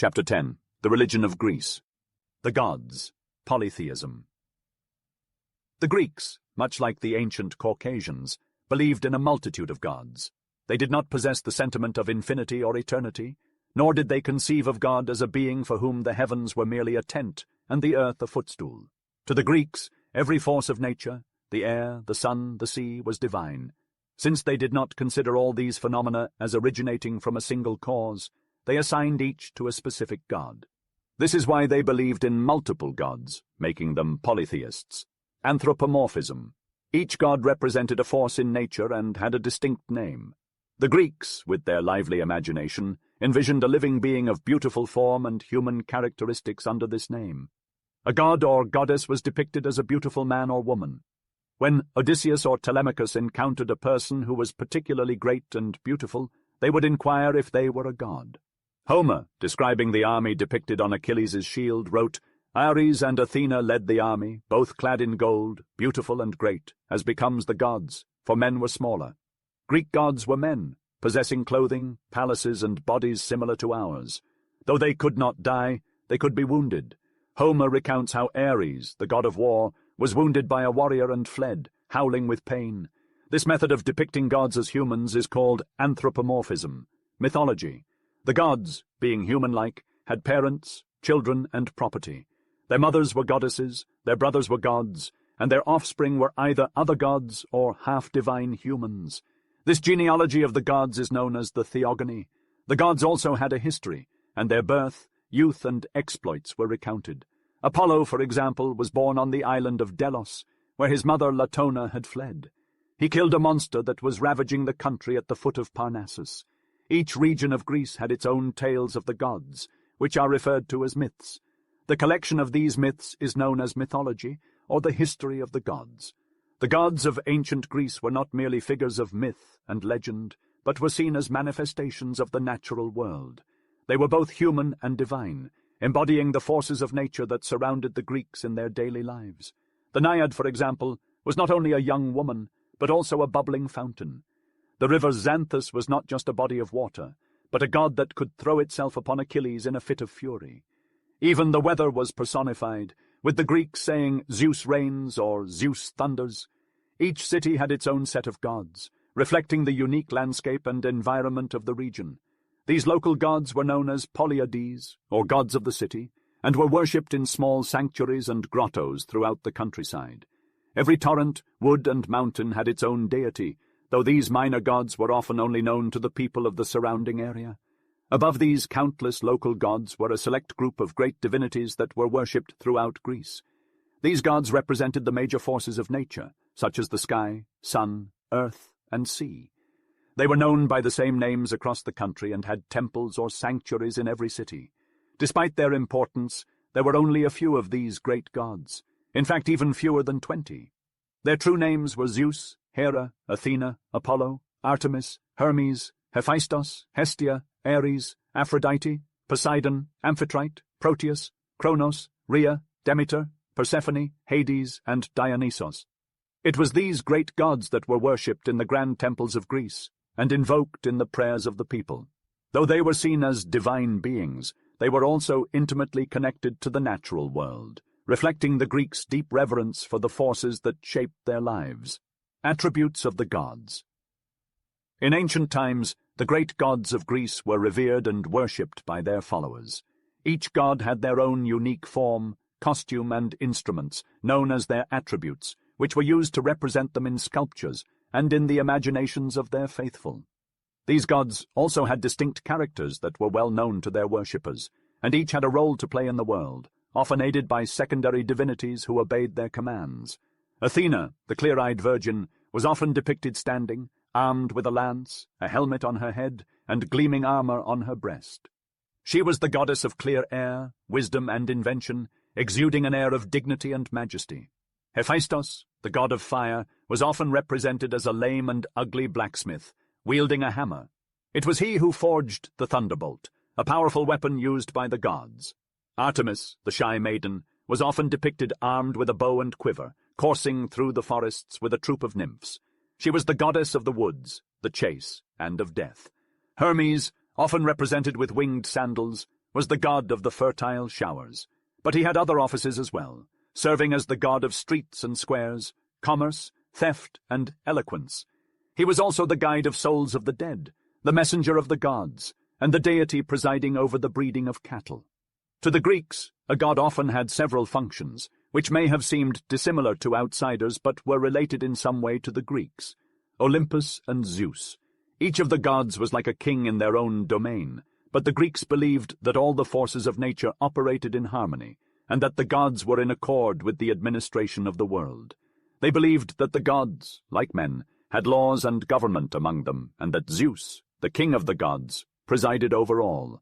Chapter 10. The Religion of Greece. The Gods. Polytheism. The Greeks, much like the ancient Caucasians, believed in a multitude of gods. They did not possess the sentiment of infinity or eternity, nor did they conceive of God as a being for whom the heavens were merely a tent and the earth a footstool. To the Greeks, every force of nature, the air, the sun, the sea, was divine. Since they did not consider all these phenomena as originating from a single cause, they assigned each to a specific god. This is why they believed in multiple gods, making them polytheists. Anthropomorphism. Each god represented a force in nature and had a distinct name. The Greeks, with their lively imagination, envisioned a living being of beautiful form and human characteristics under this name. A god or goddess was depicted as a beautiful man or woman. When Odysseus or Telemachus encountered a person who was particularly great and beautiful, they would inquire if they were a god. Homer, describing the army depicted on Achilles' shield, wrote, "Ares and Athena led the army, both clad in gold, beautiful and great, as becomes the gods, for men were smaller." Greek gods were men, possessing clothing, palaces, and bodies similar to ours. Though they could not die, they could be wounded. Homer recounts how Ares, the god of war, was wounded by a warrior and fled, howling with pain. This method of depicting gods as humans is called anthropomorphism. Mythology. The gods, being human-like, had parents, children, and property. Their mothers were goddesses, their brothers were gods, and their offspring were either other gods or half-divine humans. This genealogy of the gods is known as the theogony. The gods also had a history, and their birth, youth, and exploits were recounted. Apollo, for example, was born on the island of Delos, where his mother Latona had fled. He killed a monster that was ravaging the country at the foot of Parnassus. Each region of Greece had its own tales of the gods, which are referred to as myths. The collection of these myths is known as mythology, or the history of the gods. The gods of ancient Greece were not merely figures of myth and legend, but were seen as manifestations of the natural world. They were both human and divine, embodying the forces of nature that surrounded the Greeks in their daily lives. The Naiad, for example, was not only a young woman, but also a bubbling fountain. The river Xanthus was not just a body of water, but a god that could throw itself upon Achilles in a fit of fury. Even the weather was personified, with the Greeks saying Zeus rains or Zeus thunders. Each city had its own set of gods, reflecting the unique landscape and environment of the region. These local gods were known as polyades, or gods of the city, and were worshipped in small sanctuaries and grottos throughout the countryside. Every torrent, wood, and mountain had its own deity, though these minor gods were often only known to the people of the surrounding area. Above these countless local gods were a select group of great divinities that were worshipped throughout Greece. These gods represented the major forces of nature, such as the sky, sun, earth, and sea. They were known by the same names across the country and had temples or sanctuaries in every city. Despite their importance, there were only a few of these great gods, in fact even fewer than 20. Their true names were Zeus, Hera, Athena, Apollo, Artemis, Hermes, Hephaestus, Hestia, Ares, Aphrodite, Poseidon, Amphitrite, Proteus, Kronos, Rhea, Demeter, Persephone, Hades, and Dionysos. It was these great gods that were worshipped in the grand temples of Greece and invoked in the prayers of the people. Though they were seen as divine beings, they were also intimately connected to the natural world, reflecting the Greeks' deep reverence for the forces that shaped their lives. Attributes of the gods. In ancient times, the great gods of Greece were revered and worshipped by their followers. Each god had their own unique form, costume, and instruments, known as their attributes, which were used to represent them in sculptures and in the imaginations of their faithful. These gods also had distinct characters that were well known to their worshippers, and each had a role to play in the world, often aided by secondary divinities who obeyed their commands. Athena, the clear-eyed virgin, was often depicted standing, armed with a lance, a helmet on her head, and gleaming armor on her breast. She was the goddess of clear air, wisdom, and invention, exuding an air of dignity and majesty. Hephaestus, the god of fire, was often represented as a lame and ugly blacksmith, wielding a hammer. It was he who forged the thunderbolt, a powerful weapon used by the gods. Artemis, the shy maiden, was often depicted armed with a bow and quiver, coursing through the forests with a troop of nymphs. She was the goddess of the woods, the chase, and of death. Hermes, often represented with winged sandals, was the god of the fertile showers, but he had other offices as well, serving as the god of streets and squares, commerce, theft, and eloquence. He was also the guide of souls of the dead, the messenger of the gods, and the deity presiding over the breeding of cattle. To the Greeks, a god often had several functions, which may have seemed dissimilar to outsiders but were related in some way to the Greeks. Olympus and Zeus. Each of the gods was like a king in their own domain, but the Greeks believed that all the forces of nature operated in harmony, and that the gods were in accord with the administration of the world. They believed that the gods, like men, had laws and government among them, and that Zeus, the king of the gods, presided over all.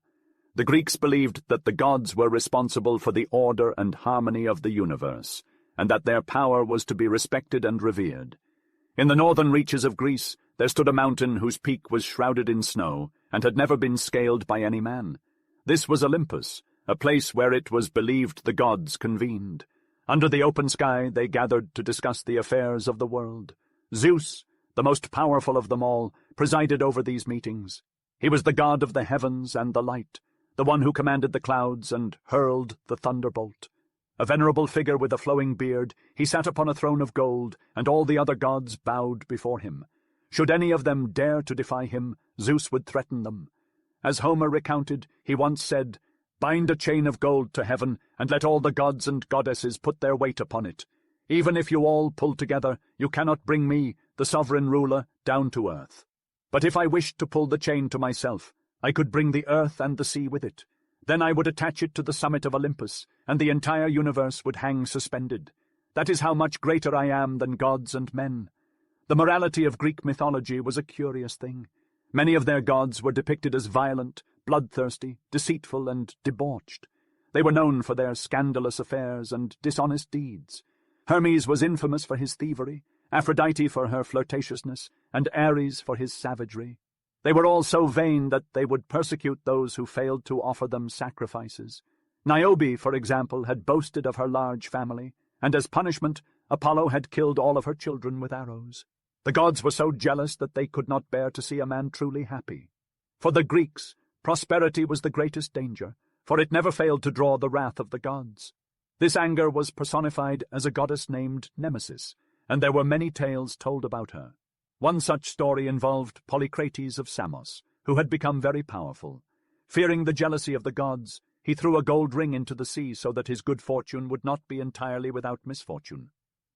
The Greeks believed that the gods were responsible for the order and harmony of the universe, and that their power was to be respected and revered. In the northern reaches of Greece, there stood a mountain whose peak was shrouded in snow and had never been scaled by any man. This was Olympus, a place where it was believed the gods convened. Under the open sky they gathered to discuss the affairs of the world. Zeus, the most powerful of them all, presided over these meetings. He was the god of the heavens and the light, the one who commanded the clouds and hurled the thunderbolt. A venerable figure with a flowing beard, he sat upon a throne of gold, and all the other gods bowed before him. Should any of them dare to defy him, Zeus would threaten them. As Homer recounted, he once said, "Bind a chain of gold to heaven, and let all the gods and goddesses put their weight upon it. Even if you all pull together, you cannot bring me, the sovereign ruler, down to earth. But if I wished to pull the chain to myself, I could bring the earth and the sea with it. Then I would attach it to the summit of Olympus, and the entire universe would hang suspended. That is how much greater I am than gods and men." The morality of Greek mythology was a curious thing. Many of their gods were depicted as violent, bloodthirsty, deceitful, and debauched. They were known for their scandalous affairs and dishonest deeds. Hermes was infamous for his thievery, Aphrodite for her flirtatiousness, and Ares for his savagery. They were all so vain that they would persecute those who failed to offer them sacrifices. Niobe, for example, had boasted of her large family, and as punishment, Apollo had killed all of her children with arrows. The gods were so jealous that they could not bear to see a man truly happy. For the Greeks, prosperity was the greatest danger, for it never failed to draw the wrath of the gods. This anger was personified as a goddess named Nemesis, and there were many tales told about her. One such story involved Polycrates of Samos, who had become very powerful. Fearing the jealousy of the gods, he threw a gold ring into the sea so that his good fortune would not be entirely without misfortune.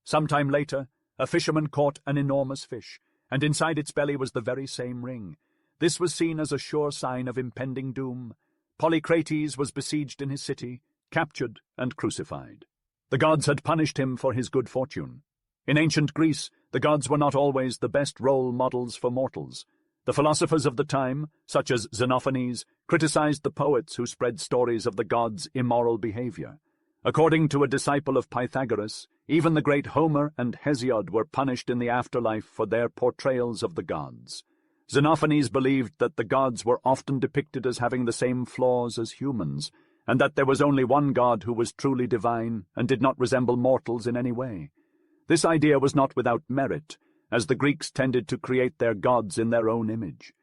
Some time later, a fisherman caught an enormous fish, and inside its belly was the very same ring. This was seen as a sure sign of impending doom. Polycrates was besieged in his city, captured and crucified. The gods had punished him for his good fortune. In ancient Greece, the gods were not always the best role models for mortals. The philosophers of the time, such as Xenophanes, criticized the poets who spread stories of the gods' immoral behavior. According to a disciple of Pythagoras, even the great Homer and Hesiod were punished in the afterlife for their portrayals of the gods. Xenophanes believed that the gods were often depicted as having the same flaws as humans, and that there was only one god who was truly divine and did not resemble mortals in any way. This idea was not without merit, as the Greeks tended to create their gods in their own image.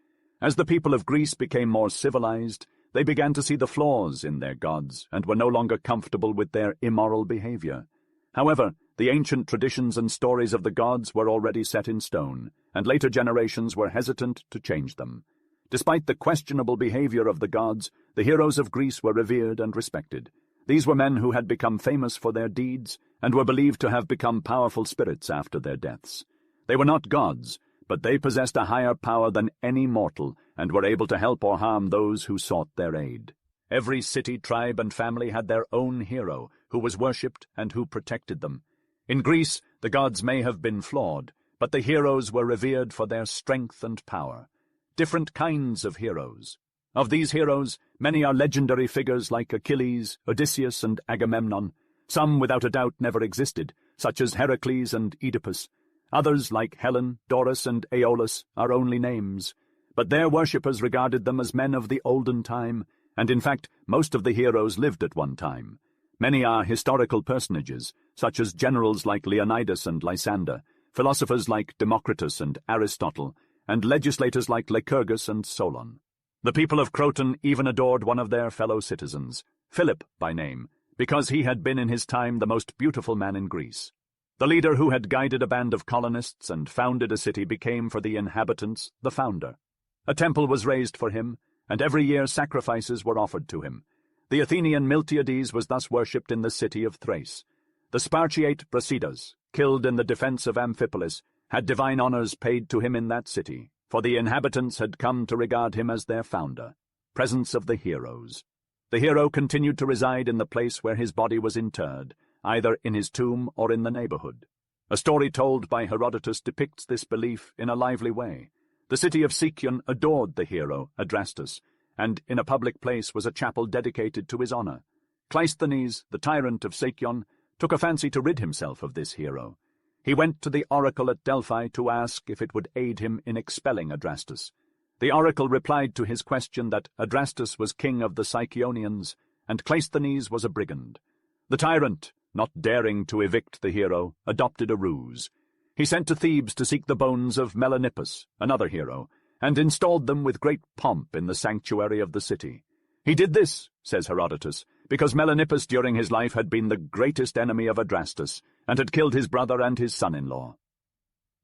As the people of Greece became more civilized, they began to see the flaws in their gods and were no longer comfortable with their immoral behavior. However, the ancient traditions and stories of the gods were already set in stone, and later generations were hesitant to change them. Despite the questionable behavior of the gods, the heroes of Greece were revered and respected. These were men who had become famous for their deeds and were believed to have become powerful spirits after their deaths. They were not gods, but they possessed a higher power than any mortal and were able to help or harm those who sought their aid. Every city, tribe, and family had their own hero, who was worshipped and who protected them. In Greece, the gods may have been flawed, but the heroes were revered for their strength and power. Different kinds of heroes. Of these heroes, many are legendary figures like Achilles, Odysseus, and Agamemnon. Some, without a doubt, never existed, such as Heracles and Oedipus. Others, like Helen, Doris, and Aeolus, are only names. But their worshippers regarded them as men of the olden time, and in fact, most of the heroes lived at one time. Many are historical personages, such as generals like Leonidas and Lysander, philosophers like Democritus and Aristotle, and legislators like Lycurgus and Solon. The people of Croton even adored one of their fellow citizens, Philip by name, because he had been in his time the most beautiful man in Greece. The leader who had guided a band of colonists and founded a city became for the inhabitants the founder. A temple was raised for him, and every year sacrifices were offered to him. The Athenian Miltiades was thus worshipped in the city of Thrace. The Spartiate Brasidas, killed in the defense of Amphipolis, had divine honors paid to him in that city, for the inhabitants had come to regard him as their founder. Presence of the heroes. The hero continued to reside in the place where his body was interred, either in his tomb or in the neighborhood. A story told by Herodotus depicts this belief in a lively way. The city of Sicyon adored the hero, Adrastus, and in a public place was a chapel dedicated to his honor. Cleisthenes, the tyrant of Sicyon, took a fancy to rid himself of this hero. He went to the oracle at Delphi to ask if it would aid him in expelling Adrastus. The oracle replied to his question that Adrastus was king of the Sicyonians, and Cleisthenes was a brigand. The tyrant, not daring to evict the hero, adopted a ruse. He sent to Thebes to seek the bones of Melanippus, another hero, and installed them with great pomp in the sanctuary of the city. He did this, says Herodotus, because Melanippus during his life had been the greatest enemy of Adrastus, and had killed his brother and his son-in-law.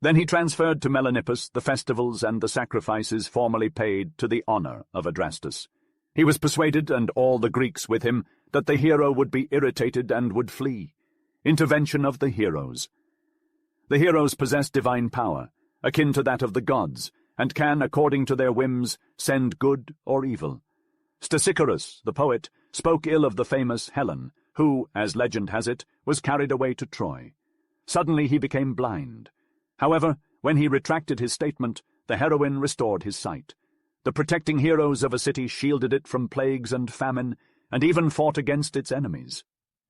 Then he transferred to Melanippus the festivals and the sacrifices formerly paid to the honor of Adrastus. He was persuaded, and all the Greeks with him, that the hero would be irritated and would flee. Intervention of the heroes. The heroes possess divine power, akin to that of the gods, and can, according to their whims, send good or evil. Stesichorus, the poet, spoke ill of the famous Helen, who, as legend has it, was carried away to Troy. Suddenly he became blind. However, when he retracted his statement, the heroine restored his sight. The protecting heroes of a city shielded it from plagues and famine, and even fought against its enemies.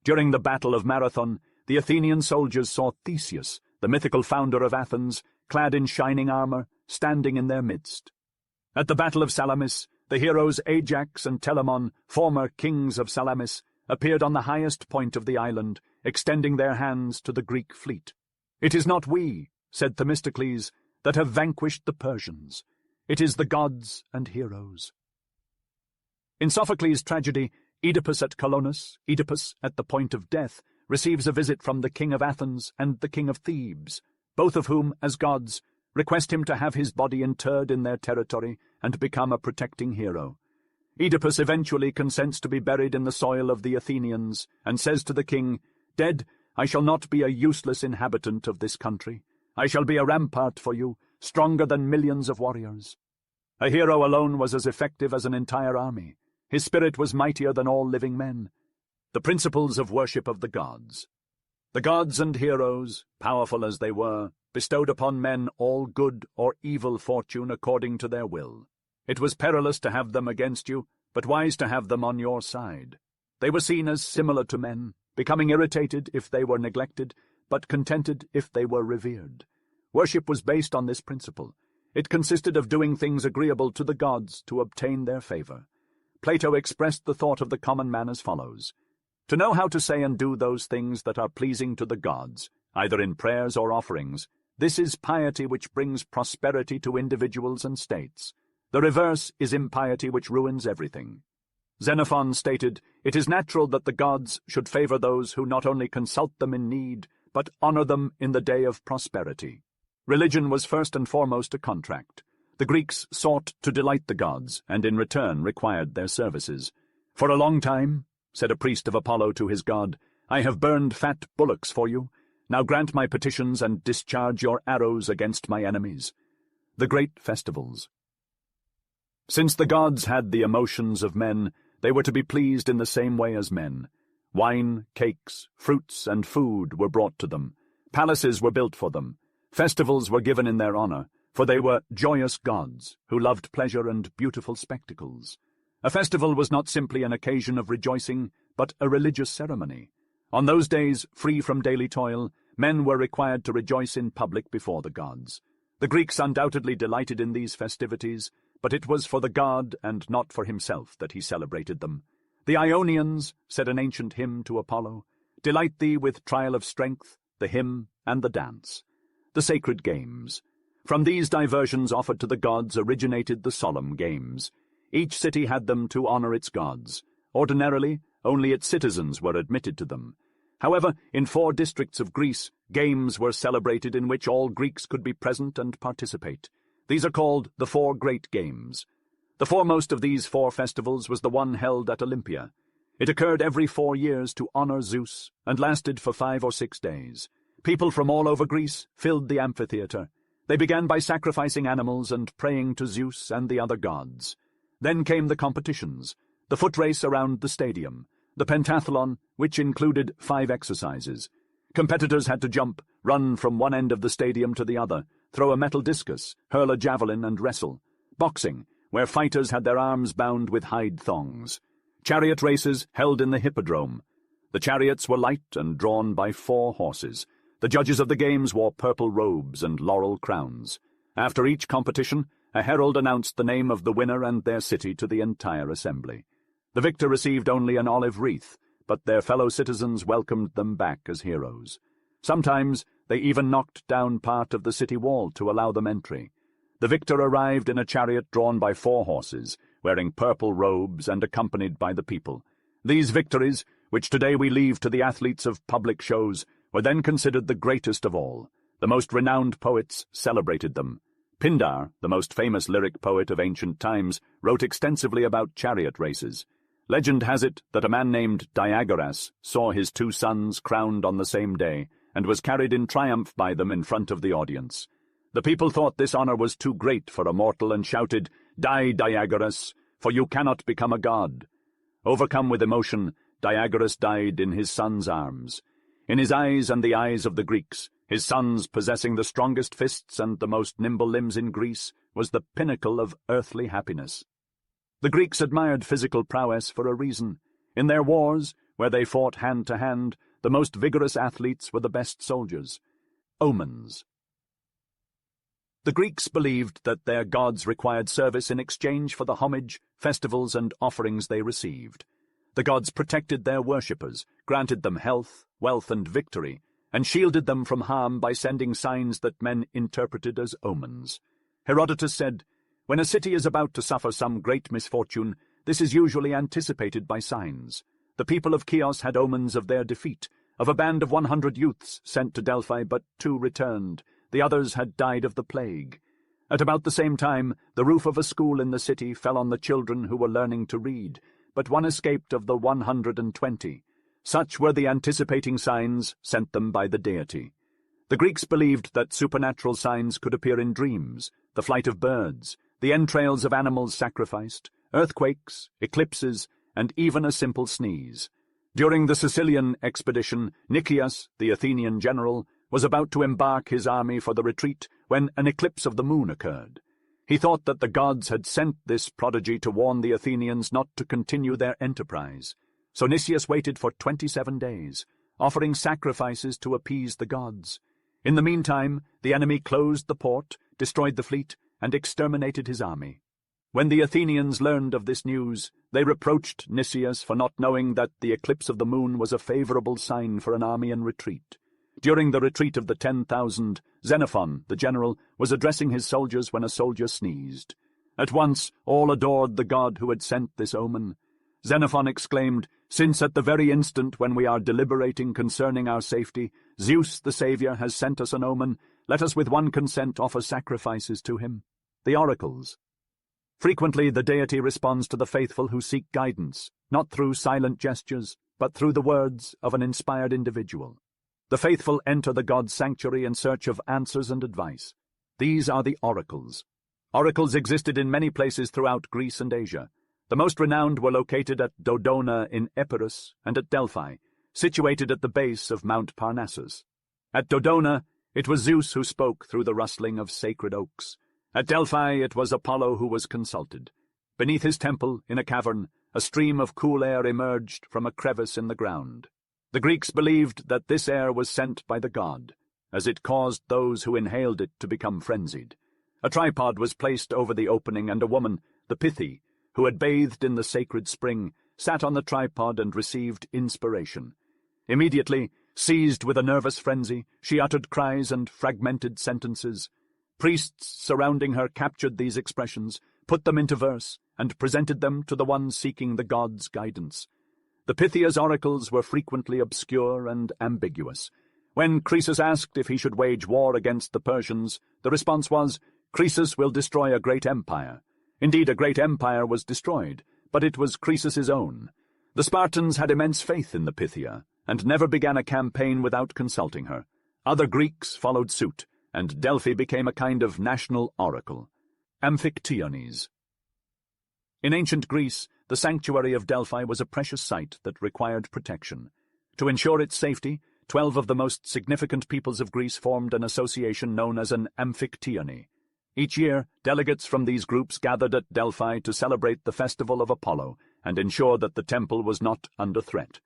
During the Battle of Marathon, the Athenian soldiers saw Theseus, the mythical founder of Athens, clad in shining armor, standing in their midst. At the Battle of Salamis, the heroes Ajax and Telamon, former kings of Salamis, appeared on the highest point of the island, extending their hands to the Greek fleet. "It is not we," said Themistocles, "that have vanquished the Persians. It is the gods and heroes." In Sophocles' tragedy, Oedipus at Colonus, Oedipus at the point of death, receives a visit from the king of Athens and the king of Thebes, both of whom, as gods, request him to have his body interred in their territory and become a protecting hero. Oedipus eventually consents to be buried in the soil of the Athenians, and says to the king, "Dead, I shall not be a useless inhabitant of this country. I shall be a rampart for you, stronger than millions of warriors." A hero alone was as effective as an entire army. His spirit was mightier than all living men. The principles of worship of the gods. The gods and heroes, powerful as they were, bestowed upon men all good or evil fortune according to their will. It was perilous to have them against you, but wise to have them on your side. They were seen as similar to men, becoming irritated if they were neglected, but contented if they were revered. Worship was based on this principle. It consisted of doing things agreeable to the gods to obtain their favor. Plato expressed the thought of the common man as follows: "To know how to say and do those things that are pleasing to the gods, either in prayers or offerings, this is piety which brings prosperity to individuals and states. The reverse is impiety which ruins everything." Xenophon stated, "It is natural that the gods should favor those who not only consult them in need, but honor them in the day of prosperity." Religion was first and foremost a contract. The Greeks sought to delight the gods, and in return required their services. "For a long time," said a priest of Apollo to his god, "I have burned fat bullocks for you. Now grant my petitions and discharge your arrows against my enemies." The great festivals. Since the gods had the emotions of men, they were to be pleased in the same way as men. Wine, cakes, fruits, and food were brought to them. Palaces were built for them. Festivals were given in their honor, for they were joyous gods who loved pleasure and beautiful spectacles. A festival was not simply an occasion of rejoicing, but a religious ceremony. On those days, free from daily toil, men were required to rejoice in public before the gods. The Greeks undoubtedly delighted in these festivities, but it was for the god and not for himself that he celebrated them. "The Ionians," said an ancient hymn to Apollo, "delight thee with trial of strength, the hymn, and the dance." The sacred games. From these diversions offered to the gods originated the solemn games. Each city had them to honor its gods. Ordinarily, only its citizens were admitted to them. However, in 4 districts of Greece, games were celebrated in which all Greeks could be present and participate. These are called the 4 Great Games. The foremost of these 4 festivals was the one held at Olympia. It occurred every 4 years to honor Zeus and lasted for 5 or 6 days. People from all over Greece filled the amphitheater. They began by sacrificing animals and praying to Zeus and the other gods. Then came the competitions, the foot race around the stadium, the pentathlon, which included 5 exercises. Competitors had to jump, run from one end of the stadium to the other, throw a metal discus, hurl a javelin, and wrestle. Boxing, where fighters had their arms bound with hide thongs. Chariot races held in the hippodrome. The chariots were light and drawn by 4 horses. The judges of the games wore purple robes and laurel crowns. After each competition, a herald announced the name of the winner and their city to the entire assembly. The victor received only an olive wreath, but their fellow citizens welcomed them back as heroes. Sometimes they even knocked down part of the city wall to allow them entry. The victor arrived in a chariot drawn by 4 horses, wearing purple robes and accompanied by the people. These victories, which today we leave to the athletes of public shows, were then considered the greatest of all. The most renowned poets celebrated them. Pindar, the most famous lyric poet of ancient times, wrote extensively about chariot races. Legend has it that a man named Diagoras saw his 2 sons crowned on the same day, and was carried in triumph by them in front of the audience. The people thought this honor was too great for a mortal and shouted, "Die, Diagoras, for you cannot become a god." Overcome with emotion, Diagoras died in his son's arms. In his eyes and the eyes of the Greeks, his sons possessing the strongest fists and the most nimble limbs in Greece was the pinnacle of earthly happiness. The Greeks admired physical prowess for a reason. In their wars, where they fought hand to hand, the most vigorous athletes were the best soldiers. Omens. The Greeks believed that their gods required service in exchange for the homage, festivals, and offerings they received. The gods protected their worshippers, granted them health, wealth, and victory, and shielded them from harm by sending signs that men interpreted as omens. Herodotus said, "When a city is about to suffer some great misfortune, this is usually anticipated by signs. The people of Chios had omens of their defeat, of a band of 100 youths sent to Delphi, but 2 returned. The others had died of the plague. At about the same time, the roof of a school in the city fell on the children who were learning to read, but 1 escaped of the 120. Such were the anticipating signs sent them by the deity. The Greeks believed that supernatural signs could appear in dreams, the flight of birds, the entrails of animals sacrificed, earthquakes, eclipses, and even a simple sneeze. During the Sicilian expedition, Nicias, the Athenian general, was about to embark his army for the retreat when an eclipse of the moon occurred. He thought that the gods had sent this prodigy to warn the Athenians not to continue their enterprise. So Nicias waited for 27 days, offering sacrifices to appease the gods. In the meantime, the enemy closed the port, destroyed the fleet, and exterminated his army. When the Athenians learned of this news, they reproached Nicias for not knowing that the eclipse of the moon was a favorable sign for an army in retreat. During the retreat of the 10,000, Xenophon, the general, was addressing his soldiers when a soldier sneezed. At once all adored the god who had sent this omen. Xenophon exclaimed, "Since at the very instant when we are deliberating concerning our safety, Zeus the Saviour has sent us an omen, let us with one consent offer sacrifices to him." The oracles. Frequently the deity responds to the faithful who seek guidance, not through silent gestures, but through the words of an inspired individual. The faithful enter the god's sanctuary in search of answers and advice. These are the oracles. Oracles existed in many places throughout Greece and Asia. The most renowned were located at Dodona in Epirus and at Delphi, situated at the base of Mount Parnassus. At Dodona, it was Zeus who spoke through the rustling of sacred oaks. At Delphi, it was Apollo who was consulted. Beneath his temple, in a cavern, a stream of cool air emerged from a crevice in the ground. The Greeks believed that this air was sent by the god, as it caused those who inhaled it to become frenzied. A tripod was placed over the opening, and a woman, the Pythie, who had bathed in the sacred spring, sat on the tripod and received inspiration. Immediately, seized with a nervous frenzy, she uttered cries and fragmented sentences. Priests surrounding her captured these expressions, put them into verse, and presented them to the ones seeking the gods' guidance. The Pythia's oracles were frequently obscure and ambiguous. When Croesus asked if he should wage war against the Persians, the response was, "Croesus will destroy a great empire." Indeed, a great empire was destroyed, but it was Croesus's own. The Spartans had immense faith in the Pythia, and never began a campaign without consulting her. Other Greeks followed suit, and Delphi became a kind of national oracle. Amphictyones. In ancient Greece, the sanctuary of Delphi was a precious site that required protection. To ensure its safety, 12 of the most significant peoples of Greece formed an association known as an Amphictyony. Each year, delegates from these groups gathered at Delphi to celebrate the festival of Apollo and ensure that the temple was not under threat.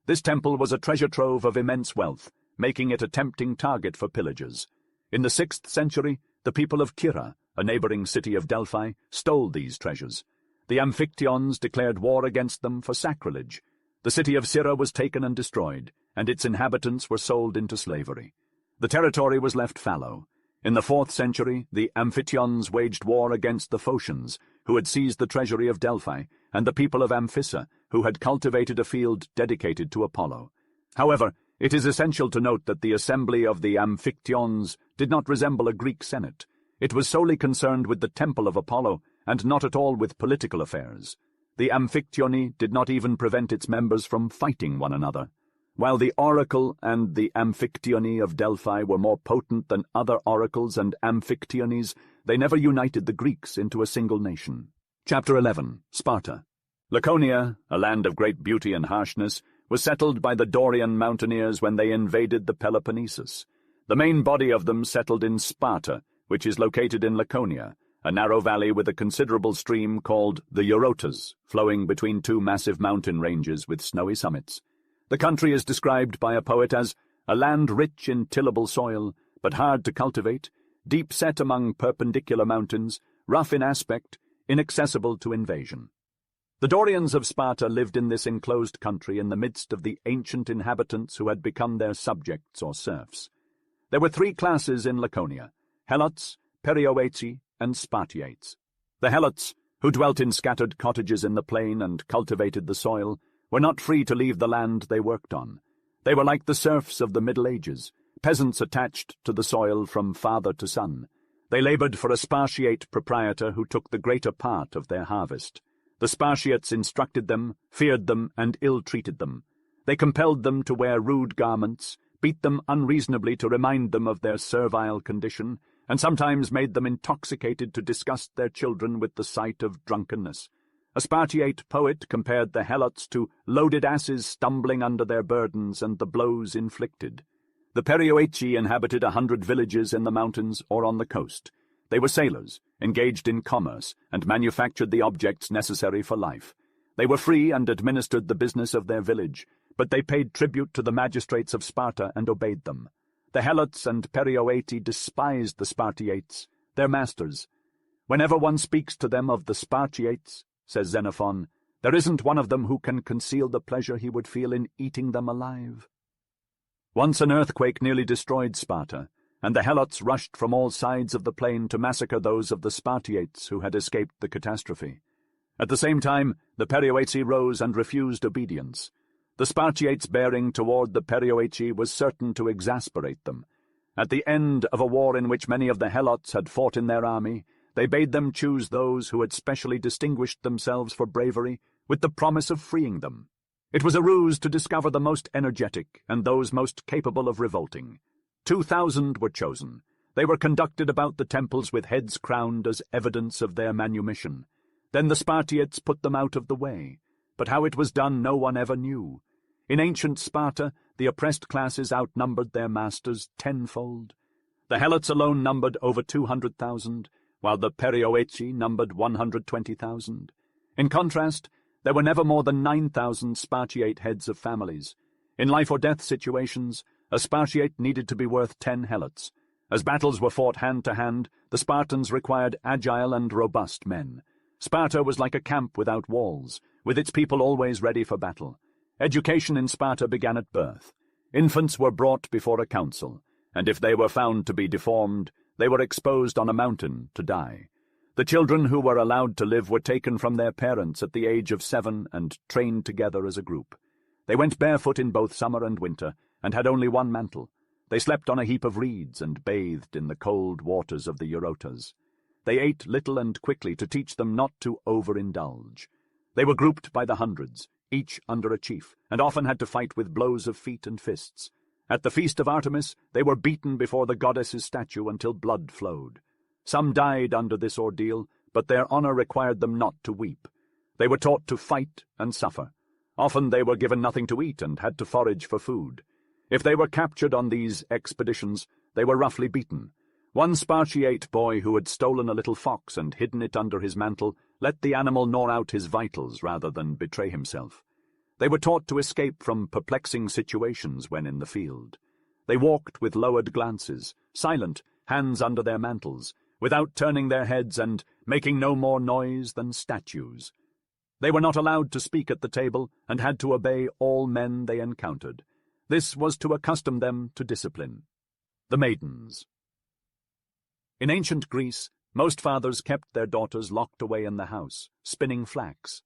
This temple was a treasure trove of immense wealth, making it a tempting target for pillagers. In the 6th century, the people of Kira, a neighboring city of Delphi, stole these treasures. The Amphictyons declared war against them for sacrilege. The city of Syra was taken and destroyed, and its inhabitants were sold into slavery. The territory was left fallow. In the 4th century, the Amphictyons waged war against the Phocians, who had seized the treasury of Delphi, and the people of Amphissa, who had cultivated a field dedicated to Apollo. However, it is essential to note that the assembly of the Amphictyons did not resemble a Greek senate. It was solely concerned with the temple of Apollo, and not at all with political affairs. The Amphictyony did not even prevent its members from fighting one another. While the oracle and the Amphictyony of Delphi were more potent than other oracles and Amphictyonies, they never united the Greeks into a single nation. Chapter 11. Sparta. Laconia, a land of great beauty and harshness, was settled by the Dorian mountaineers when they invaded the Peloponnesus. The main body of them settled in Sparta, which is located in Laconia, a narrow valley with a considerable stream called the Eurotas, flowing between two massive mountain ranges with snowy summits. The country is described by a poet as a land rich in tillable soil, but hard to cultivate, deep set among perpendicular mountains, rough in aspect, inaccessible to invasion. The Dorians of Sparta lived in this enclosed country in the midst of the ancient inhabitants who had become their subjects or serfs. There were 3 classes in Laconia: Helots, Perioeci, and Spartiates. The Helots, who dwelt in scattered cottages in the plain and cultivated the soil, were not free to leave the land they worked on. They were like the serfs of the Middle Ages, peasants attached to the soil from father to son. They labored for a Spartiate proprietor who took the greater part of their harvest. The Spartiates instructed them, feared them, and ill-treated them. They compelled them to wear rude garments, beat them unreasonably to remind them of their servile condition, and sometimes made them intoxicated to disgust their children with the sight of drunkenness. A Spartiate poet compared the Helots to loaded asses stumbling under their burdens and the blows inflicted. The Perioeci inhabited 100 villages in the mountains or on the coast. They were sailors, engaged in commerce, and manufactured the objects necessary for life. They were free and administered the business of their village, but they paid tribute to the magistrates of Sparta and obeyed them. The Helots and Perioeci despised the Spartiates, their masters. Whenever one speaks to them of the Spartiates, says Xenophon, there isn't one of them who can conceal the pleasure he would feel in eating them alive. Once an earthquake nearly destroyed Sparta, and the Helots rushed from all sides of the plain to massacre those of the Spartiates who had escaped the catastrophe. At the same time, the Perioeci rose and refused obedience. The Spartiates' bearing toward the Perioeci was certain to exasperate them. At the end of a war in which many of the Helots had fought in their army, they bade them choose those who had specially distinguished themselves for bravery, with the promise of freeing them. It was a ruse to discover the most energetic and those most capable of revolting. 2,000 were chosen. They were conducted about the temples with heads crowned as evidence of their manumission. Then the Spartiates put them out of the way, but how it was done no one ever knew. In ancient Sparta, the oppressed classes outnumbered their masters tenfold. The Helots alone numbered over 200,000, while the Perioeci numbered 120,000. In contrast, there were never more than 9,000 Spartiate heads of families. In life-or-death situations, a Spartiate needed to be worth 10 Helots. As battles were fought hand-to-hand, the Spartans required agile and robust men. Sparta was like a camp without walls, with its people always ready for battle. Education in Sparta began at birth. Infants were brought before a council, and if they were found to be deformed, they were exposed on a mountain to die. The children who were allowed to live were taken from their parents at the age of 7 and trained together as a group. They went barefoot in both summer and winter, and had only one mantle. They slept on a heap of reeds and bathed in the cold waters of the Eurotas. They ate little and quickly to teach them not to overindulge. They were grouped by the hundreds, each under a chief, and often had to fight with blows of feet and fists. At the feast of Artemis, they were beaten before the goddess's statue until blood flowed. Some died under this ordeal, but their honor required them not to weep. They were taught to fight and suffer. Often they were given nothing to eat and had to forage for food. If they were captured on these expeditions, they were roughly beaten. One Spartiate boy who had stolen a little fox and hidden it under his mantle let the animal gnaw out his vitals rather than betray himself. They were taught to escape from perplexing situations when in the field. They walked with lowered glances, silent, hands under their mantles, without turning their heads and making no more noise than statues. They were not allowed to speak at the table and had to obey all men they encountered. This was to accustom them to discipline. The maidens. In ancient Greece, most fathers kept their daughters locked away in the house, spinning flax.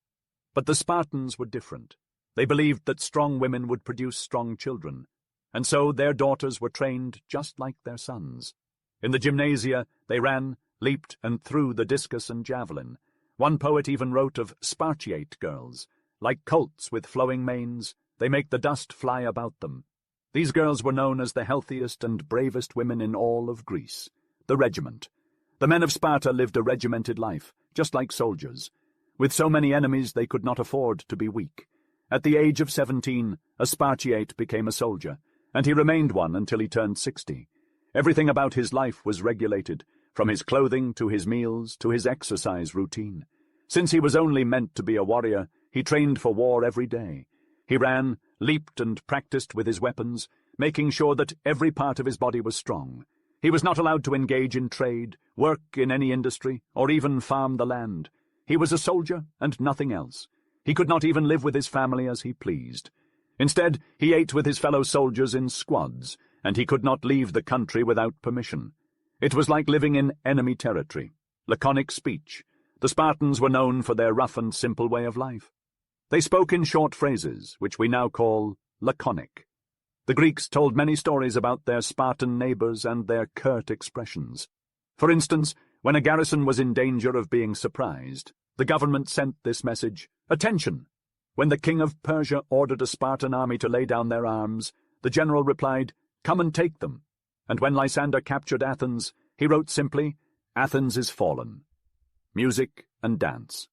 But the Spartans were different. They believed that strong women would produce strong children, and so their daughters were trained just like their sons. In the gymnasia, they ran, leaped, and threw the discus and javelin. One poet even wrote of Spartiate girls. Like colts with flowing manes, they make the dust fly about them. These girls were known as the healthiest and bravest women in all of Greece. The regiment. The men of Sparta lived a regimented life, just like soldiers. With so many enemies, they could not afford to be weak. At the age of 17, a Spartiate became a soldier, and he remained one until he turned 60. Everything about his life was regulated, from his clothing to his meals to his exercise routine. Since he was only meant to be a warrior, he trained for war every day. He ran, leaped, and practiced with his weapons, making sure that every part of his body was strong. He was not allowed to engage in trade, work in any industry, or even farm the land. He was a soldier and nothing else. He could not even live with his family as he pleased. Instead, he ate with his fellow soldiers in squads, and he could not leave the country without permission. It was like living in enemy territory. Laconic speech. The Spartans were known for their rough and simple way of life. They spoke in short phrases, which we now call laconic. The Greeks told many stories about their Spartan neighbors and their curt expressions. For instance, when a garrison was in danger of being surprised, the government sent this message, "Attention!" When the king of Persia ordered a Spartan army to lay down their arms, the general replied, "Come and take them." And when Lysander captured Athens, he wrote simply, "Athens is fallen." Music and dance.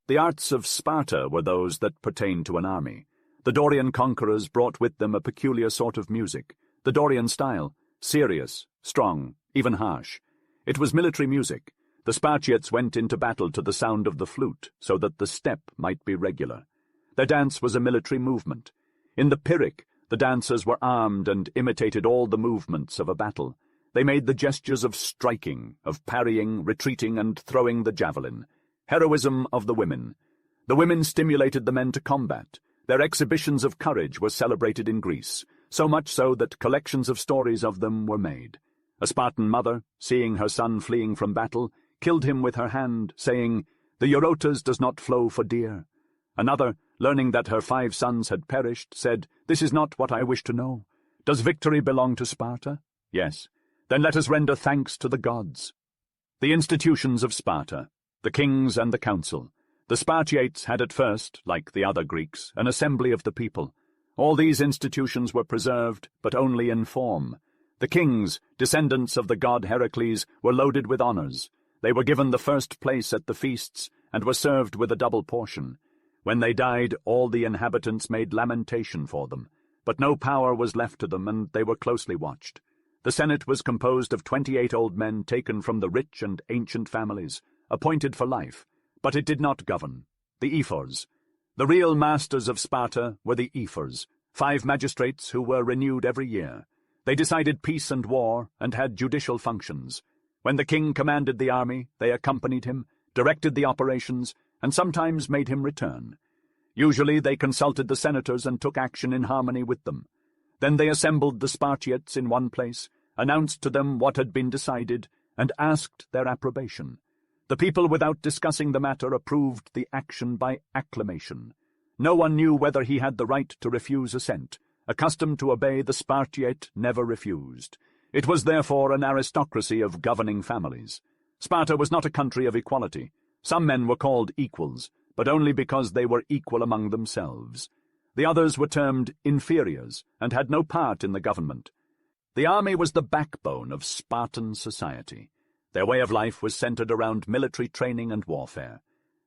The arts of Sparta were those that pertained to an army. The Dorian conquerors brought with them a peculiar sort of music, the Dorian style, serious, strong, even harsh. It was military music. The Spartiates went into battle to the sound of the flute, so that the step might be regular. Their dance was a military movement. In the Pyrrhic, the dancers were armed and imitated all the movements of a battle. They made the gestures of striking, of parrying, retreating, and throwing the javelin. Heroism of the women. The women stimulated the men to combat. Their exhibitions of courage were celebrated in Greece, so much so that collections of stories of them were made. A Spartan mother, seeing her son fleeing from battle, killed him with her hand, saying, "The Eurotas does not flow for deer." Another, learning that her 5 sons had perished, said, "This is not what I wish to know. Does victory belong to Sparta? Yes. Then let us render thanks to the gods." The institutions of Sparta, the kings and the council. The Spartiates had at first, like the other Greeks, an assembly of the people. All these institutions were preserved, but only in form. The kings, descendants of the god Heracles, were loaded with honors. They were given the first place at the feasts, and were served with a double portion. When they died, all the inhabitants made lamentation for them, but no power was left to them, and they were closely watched. The Senate was composed of 28 old men taken from the rich and ancient families, appointed for life, but it did not govern. The ephors. The real masters of Sparta were the ephors, 5 magistrates who were renewed every year. They decided peace and war, and had judicial functions. When the king commanded the army, they accompanied him, directed the operations, and sometimes made him return. Usually they consulted the senators and took action in harmony with them. Then they assembled the Spartiates in one place, announced to them what had been decided, and asked their approbation. The people, without discussing the matter, approved the action by acclamation. No one knew whether he had the right to refuse assent. Accustomed to obey, the Spartiate never refused. It was therefore an aristocracy of governing families. Sparta was not a country of equality. Some men were called equals, but only because they were equal among themselves. The others were termed inferiors, and had no part in the government. The army was the backbone of Spartan society. Their way of life was centered around military training and warfare.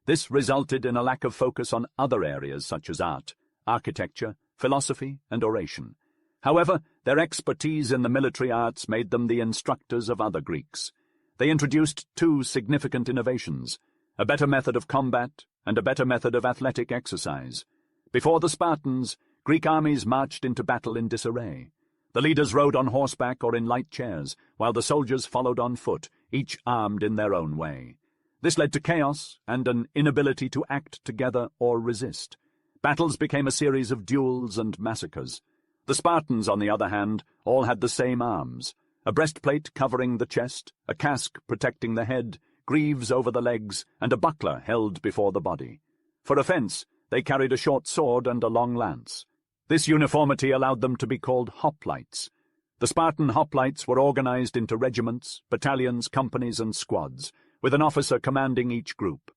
This resulted in a lack of focus on other areas such as art, architecture, philosophy, and oration. However, their expertise in the military arts made them the instructors of other Greeks. They introduced two significant innovations: a better method of combat and a better method of athletic exercise. Before the Spartans, Greek armies marched into battle in disarray. The leaders rode on horseback or in light chairs, while the soldiers followed on foot, each armed in their own way. This led to chaos and an inability to act together or resist. Battles became a series of duels and massacres. The Spartans, on the other hand, all had the same arms: a breastplate covering the chest, a casque protecting the head, greaves over the legs, and a buckler held before the body. For offence, they carried a short sword and a long lance. This uniformity allowed them to be called hoplites. The Spartan hoplites were organized into regiments, battalions, companies, and squads, with an officer commanding each group.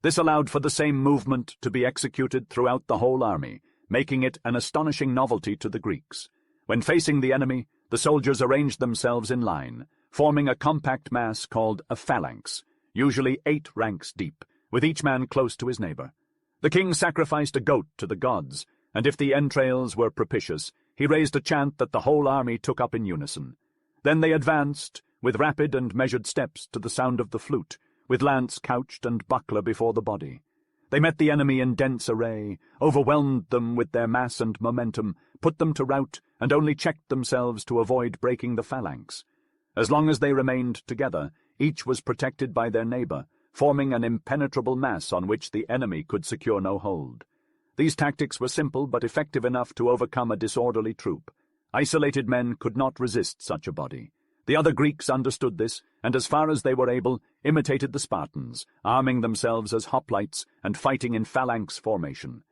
This allowed for the same movement to be executed throughout the whole army, making it an astonishing novelty to the Greeks. When facing the enemy, the soldiers arranged themselves in line, forming a compact mass called a phalanx, usually 8 ranks deep, with each man close to his neighbor. The king sacrificed a goat to the gods, and if the entrails were propitious, he raised a chant that the whole army took up in unison. Then they advanced, with rapid and measured steps, to the sound of the flute, with lance couched and buckler before the body. They met the enemy in dense array, overwhelmed them with their mass and momentum, put them to rout, and only checked themselves to avoid breaking the phalanx. As long as they remained together, each was protected by their neighbor, forming an impenetrable mass on which the enemy could secure no hold. These tactics were simple but effective enough to overcome a disorderly troop. Isolated men could not resist such a body. The other Greeks understood this, and as far as they were able, imitated the Spartans, arming themselves as hoplites and fighting in phalanx formation.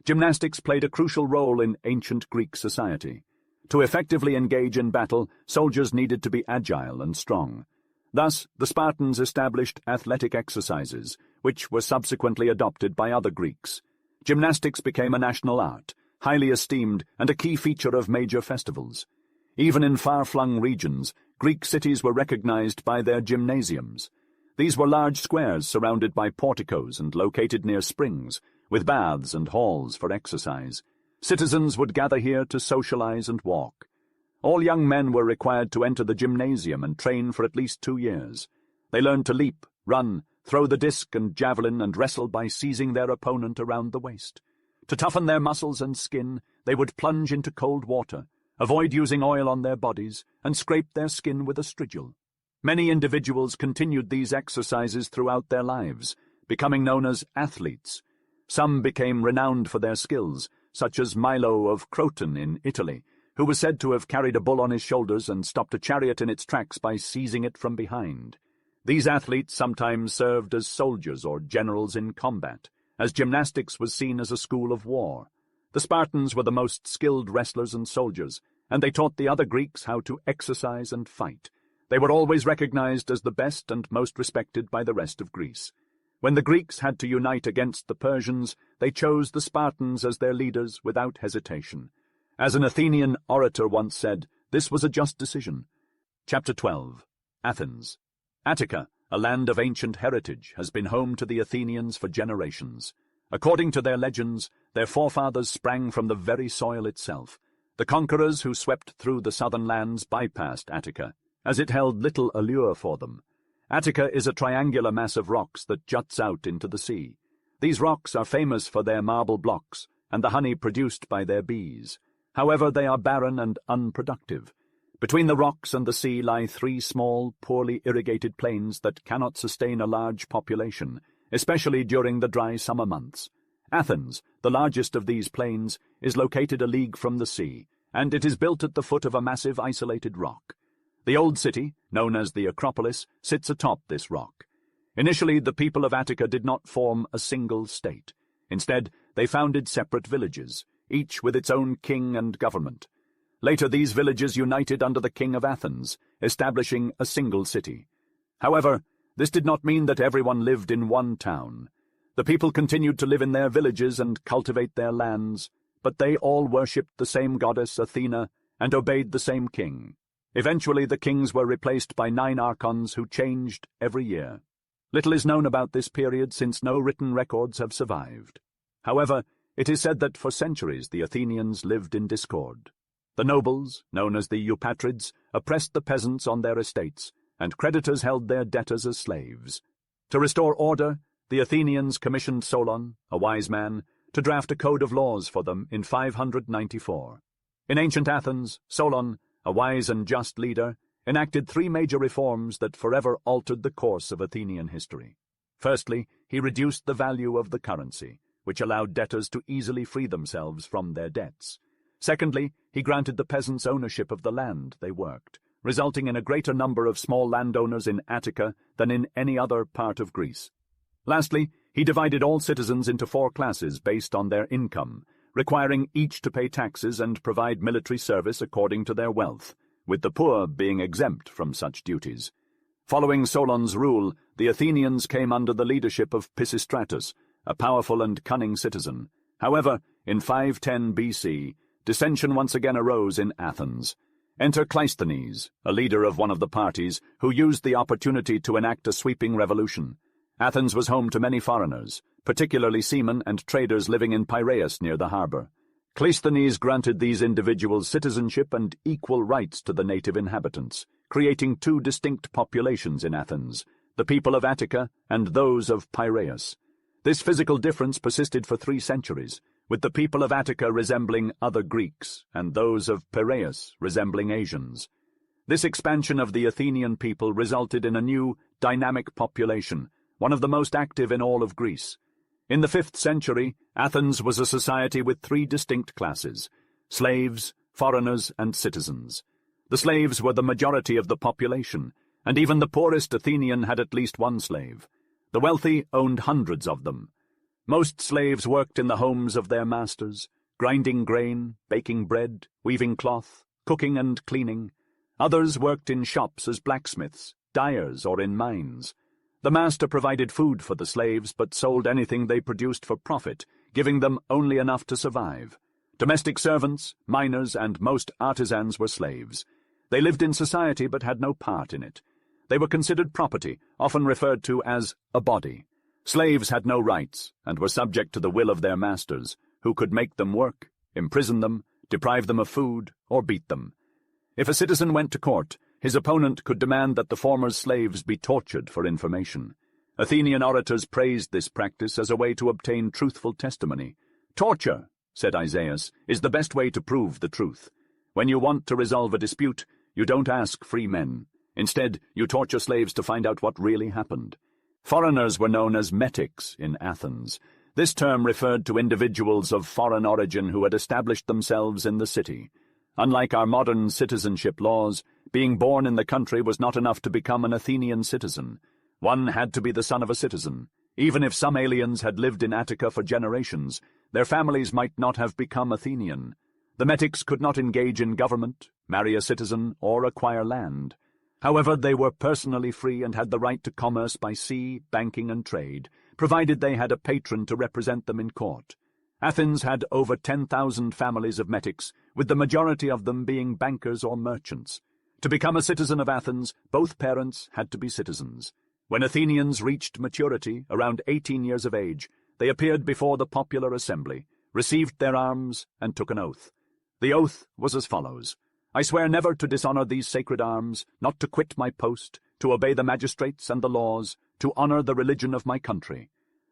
Gymnastics played a crucial role in ancient Greek society. To effectively engage in battle, soldiers needed to be agile and strong. Thus, the Spartans established athletic exercises, which were subsequently adopted by other Greeks. Gymnastics became a national art, highly esteemed and a key feature of major festivals. Even in far-flung regions, Greek cities were recognized by their gymnasiums. These were large squares surrounded by porticos and located near springs, with baths and halls for exercise. Citizens would gather here to socialize and walk. All young men were required to enter the gymnasium and train for at least 2 years. They learned to leap, run, throw the disc and javelin, and wrestle by seizing their opponent around the waist. To toughen their muscles and skin, they would plunge into cold water, avoid using oil on their bodies, and scrape their skin with a strigil. Many individuals continued these exercises throughout their lives, becoming known as athletes. Some became renowned for their skills, such as Milo of Croton in Italy, who was said to have carried a bull on his shoulders and stopped a chariot in its tracks by seizing it from behind. These athletes sometimes served as soldiers or generals in combat, as gymnastics was seen as a school of war. The Spartans were the most skilled wrestlers and soldiers, and they taught the other Greeks how to exercise and fight. They were always recognized as the best and most respected by the rest of Greece. When the Greeks had to unite against the Persians, they chose the Spartans as their leaders without hesitation. As an Athenian orator once said, this was a just decision. Chapter 12. Athens. Attica, a land of ancient heritage, has been home to the Athenians for generations. According to their legends, their forefathers sprang from the very soil itself. The conquerors who swept through the southern lands bypassed Attica, as it held little allure for them. Attica is a triangular mass of rocks that juts out into the sea. These rocks are famous for their marble blocks and the honey produced by their bees. However, they are barren and unproductive. Between the rocks and the sea lie 3 small, poorly irrigated plains that cannot sustain a large population, especially during the dry summer months. Athens, the largest of these plains, is located a league from the sea, and it is built at the foot of a massive isolated rock. The old city, known as the Acropolis, sits atop this rock. Initially, the people of Attica did not form a single state. Instead, they founded separate villages, each with its own king and government. Later, these villages united under the king of Athens, establishing a single city. However, this did not mean that everyone lived in one town. The people continued to live in their villages and cultivate their lands, but they all worshipped the same goddess, Athena, and obeyed the same king. Eventually, the kings were replaced by 9 archons who changed every year. Little is known about this period since no written records have survived. However, it is said that for centuries the Athenians lived in discord. The nobles, known as the Eupatrids, oppressed the peasants on their estates, and creditors held their debtors as slaves. To restore order, the Athenians commissioned Solon, a wise man, to draft a code of laws for them in 594. In ancient Athens, Solon, a wise and just leader, enacted 3 major reforms that forever altered the course of Athenian history. Firstly, he reduced the value of the currency, which allowed debtors to easily free themselves from their debts. Secondly, he granted the peasants ownership of the land they worked, resulting in a greater number of small landowners in Attica than in any other part of Greece. Lastly, he divided all citizens into 4 classes based on their income, requiring each to pay taxes and provide military service according to their wealth, with the poor being exempt from such duties. Following Solon's rule, the Athenians came under the leadership of Pisistratus, a powerful and cunning citizen. However, in 510 BC, dissension once again arose in Athens. Enter Cleisthenes, a leader of one of the parties, who used the opportunity to enact a sweeping revolution. Athens was home to many foreigners, particularly seamen and traders living in Piraeus near the harbor. Cleisthenes granted these individuals citizenship and equal rights to the native inhabitants, creating 2 distinct populations in Athens, the people of Attica and those of Piraeus. This physical difference persisted for 3 centuries, with the people of Attica resembling other Greeks and those of Piraeus resembling Asians. This expansion of the Athenian people resulted in a new, dynamic population, one of the most active in all of Greece. In the 5th century, Athens was a society with 3 distinct classes: slaves, foreigners, and citizens. The slaves were the majority of the population, and even the poorest Athenian had at least 1 slave. The wealthy owned hundreds of them. Most slaves worked in the homes of their masters, grinding grain, baking bread, weaving cloth, cooking and cleaning. Others worked in shops as blacksmiths, dyers, or in mines. The master provided food for the slaves but sold anything they produced for profit, giving them only enough to survive. Domestic servants, miners, and most artisans were slaves. They lived in society but had no part in it. They were considered property, often referred to as a body. Slaves had no rights and were subject to the will of their masters, who could make them work, imprison them, deprive them of food, or beat them. If a citizen went to court, his opponent could demand that the former's slaves be tortured for information. Athenian orators praised this practice as a way to obtain truthful testimony. "Torture," said Isaias, "is the best way to prove the truth. When you want to resolve a dispute, you don't ask free men. Instead, you torture slaves to find out what really happened." Foreigners were known as metics in Athens. This term referred to individuals of foreign origin who had established themselves in the city. Unlike our modern citizenship laws, being born in the country was not enough to become an Athenian citizen. One had to be the son of a citizen. Even if some aliens had lived in Attica for generations, their families might not have become Athenian. The metics could not engage in government, marry a citizen, or acquire land. However, they were personally free and had the right to commerce by sea, banking, and trade, provided they had a patron to represent them in court. Athens had over 10,000 families of metics, with the majority of them being bankers or merchants. To become a citizen of Athens, both parents had to be citizens. When Athenians reached maturity, around 18 years of age, they appeared before the popular assembly, received their arms, and took an oath. The oath was as follows: "I swear never to dishonor these sacred arms, not to quit my post, to obey the magistrates and the laws, to honor the religion of my country."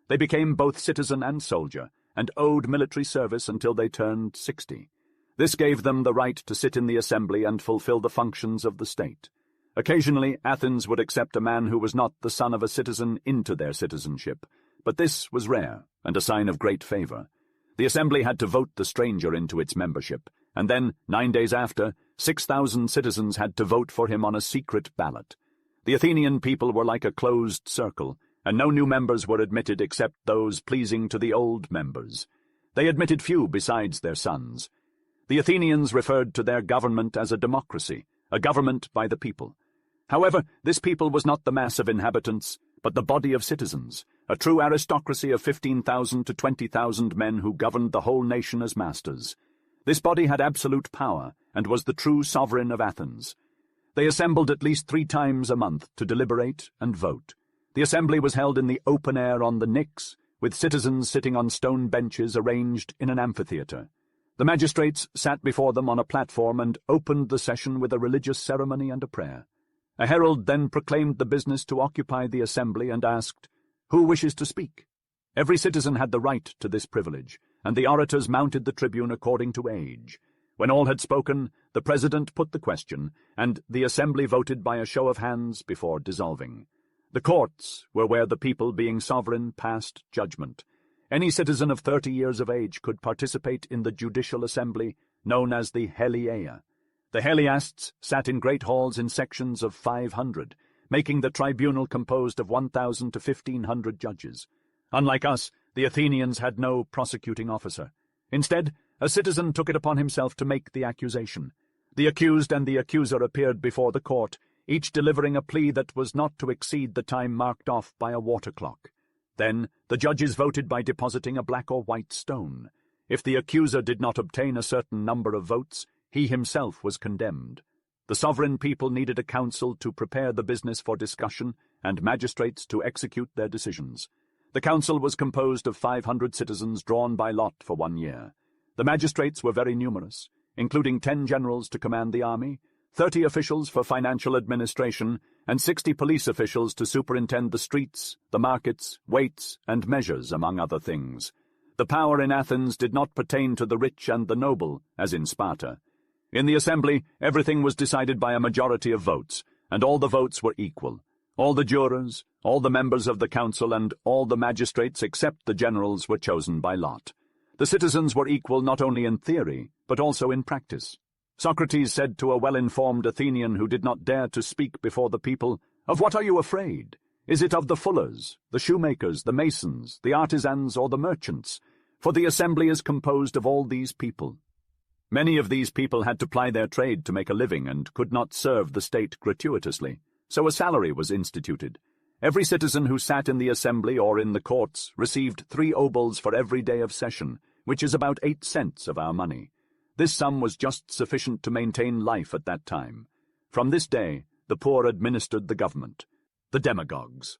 They became both citizen and soldier, and owed military service until they turned 60. This gave them the right to sit in the assembly and fulfill the functions of the state. Occasionally, Athens would accept a man who was not the son of a citizen into their citizenship, but this was rare and a sign of great favor. The assembly had to vote the stranger into its membership. and then, 9 days after, 6,000 citizens had to vote for him on a secret ballot. The Athenian people were like a closed circle, and no new members were admitted except those pleasing to the old members. They admitted few besides their sons. The Athenians referred to their government as a democracy, a government by the people. However, this people was not the mass of inhabitants, but the body of citizens, a true aristocracy of 15,000 to 20,000 men who governed the whole nation as masters. This body had absolute power, and was the true sovereign of Athens. They assembled at least 3 times a month to deliberate and vote. The assembly was held in the open air on the Pnyx, with citizens sitting on stone benches arranged in an amphitheatre. The magistrates sat before them on a platform and opened the session with a religious ceremony and a prayer. A herald then proclaimed the business to occupy the assembly and asked, "Who wishes to speak?" Every citizen had the right to this privilege, and the orators mounted the tribune according to age. When all had spoken, the president put the question, and the assembly voted by a show of hands before dissolving. The courts were where the people, being sovereign, passed judgment. Any citizen of 30 years of age could participate in the judicial assembly, known as the Heliaea. The Heliasts sat in great halls in sections of 500, making the tribunal composed of 1,000 to 1,500 judges. Unlike us, the Athenians had no prosecuting officer. Instead, a citizen took it upon himself to make the accusation. The accused and the accuser appeared before the court, each delivering a plea that was not to exceed the time marked off by a water clock. Then the judges voted by depositing a black or white stone. If the accuser did not obtain a certain number of votes, he himself was condemned. The sovereign people needed a council to prepare the business for discussion and magistrates to execute their decisions. The council was composed of 500 citizens drawn by lot for 1 year. The magistrates were very numerous, including 10 generals to command the army, 30 officials for financial administration, and 60 police officials to superintend the streets, the markets, weights, and measures, among other things. The power in Athens did not pertain to the rich and the noble, as in Sparta. In the assembly, everything was decided by a majority of votes, and all the votes were equal. All the jurors, all the members of the council, and all the magistrates except the generals were chosen by lot. The citizens were equal not only in theory, but also in practice. Socrates said to a well-informed Athenian who did not dare to speak before the people, "Of what are you afraid? Is it of the fullers, the shoemakers, the masons, the artisans, or the merchants? For the assembly is composed of all these people." Many of these people had to ply their trade to make a living and could not serve the state gratuitously, so a salary was instituted. Every citizen who sat in the assembly or in the courts received 3 obols for every day of session, which is about 8 cents of our money. This sum was just sufficient to maintain life at that time. From this day, the poor administered the government. The demagogues.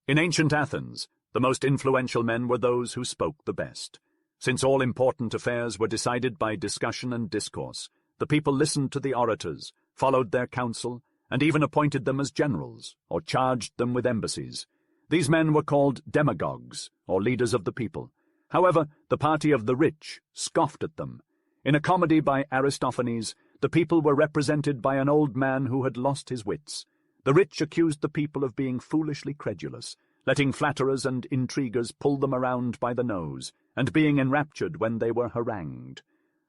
In ancient Athens, the most influential men were those who spoke the best. Since all important affairs were decided by discussion and discourse, the people listened to the orators, followed their counsel, and even appointed them as generals, or charged them with embassies. These men were called demagogues, or leaders of the people. However, the party of the rich scoffed at them. In a comedy by Aristophanes, the people were represented by an old man who had lost his wits. The rich accused the people of being foolishly credulous, letting flatterers and intriguers pull them around by the nose, and being enraptured when they were harangued.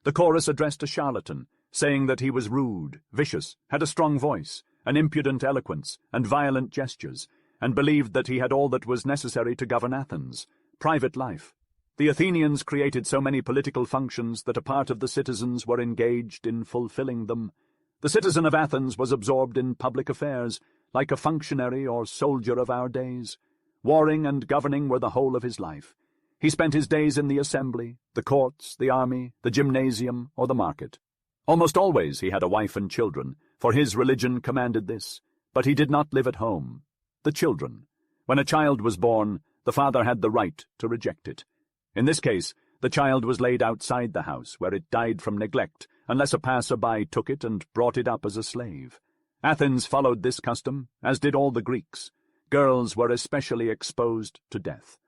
The chorus addressed a charlatan, saying that he was rude, vicious, had a strong voice, an impudent eloquence, and violent gestures, and believed that he had all that was necessary to govern Athens, private life. The Athenians created so many political functions that a part of the citizens were engaged in fulfilling them. The citizen of Athens was absorbed in public affairs, like a functionary or soldier of our days. Warring and governing were the whole of his life. He spent his days in the assembly, the courts, the army, the gymnasium, or the market. Almost always he had a wife and children, for his religion commanded this, but he did not live at home. The children. When a child was born, the father had the right to reject it. In this case, the child was laid outside the house, where it died from neglect, unless a passer-by took it and brought it up as a slave. Athens followed this custom, as did all the Greeks. Girls were especially exposed to death.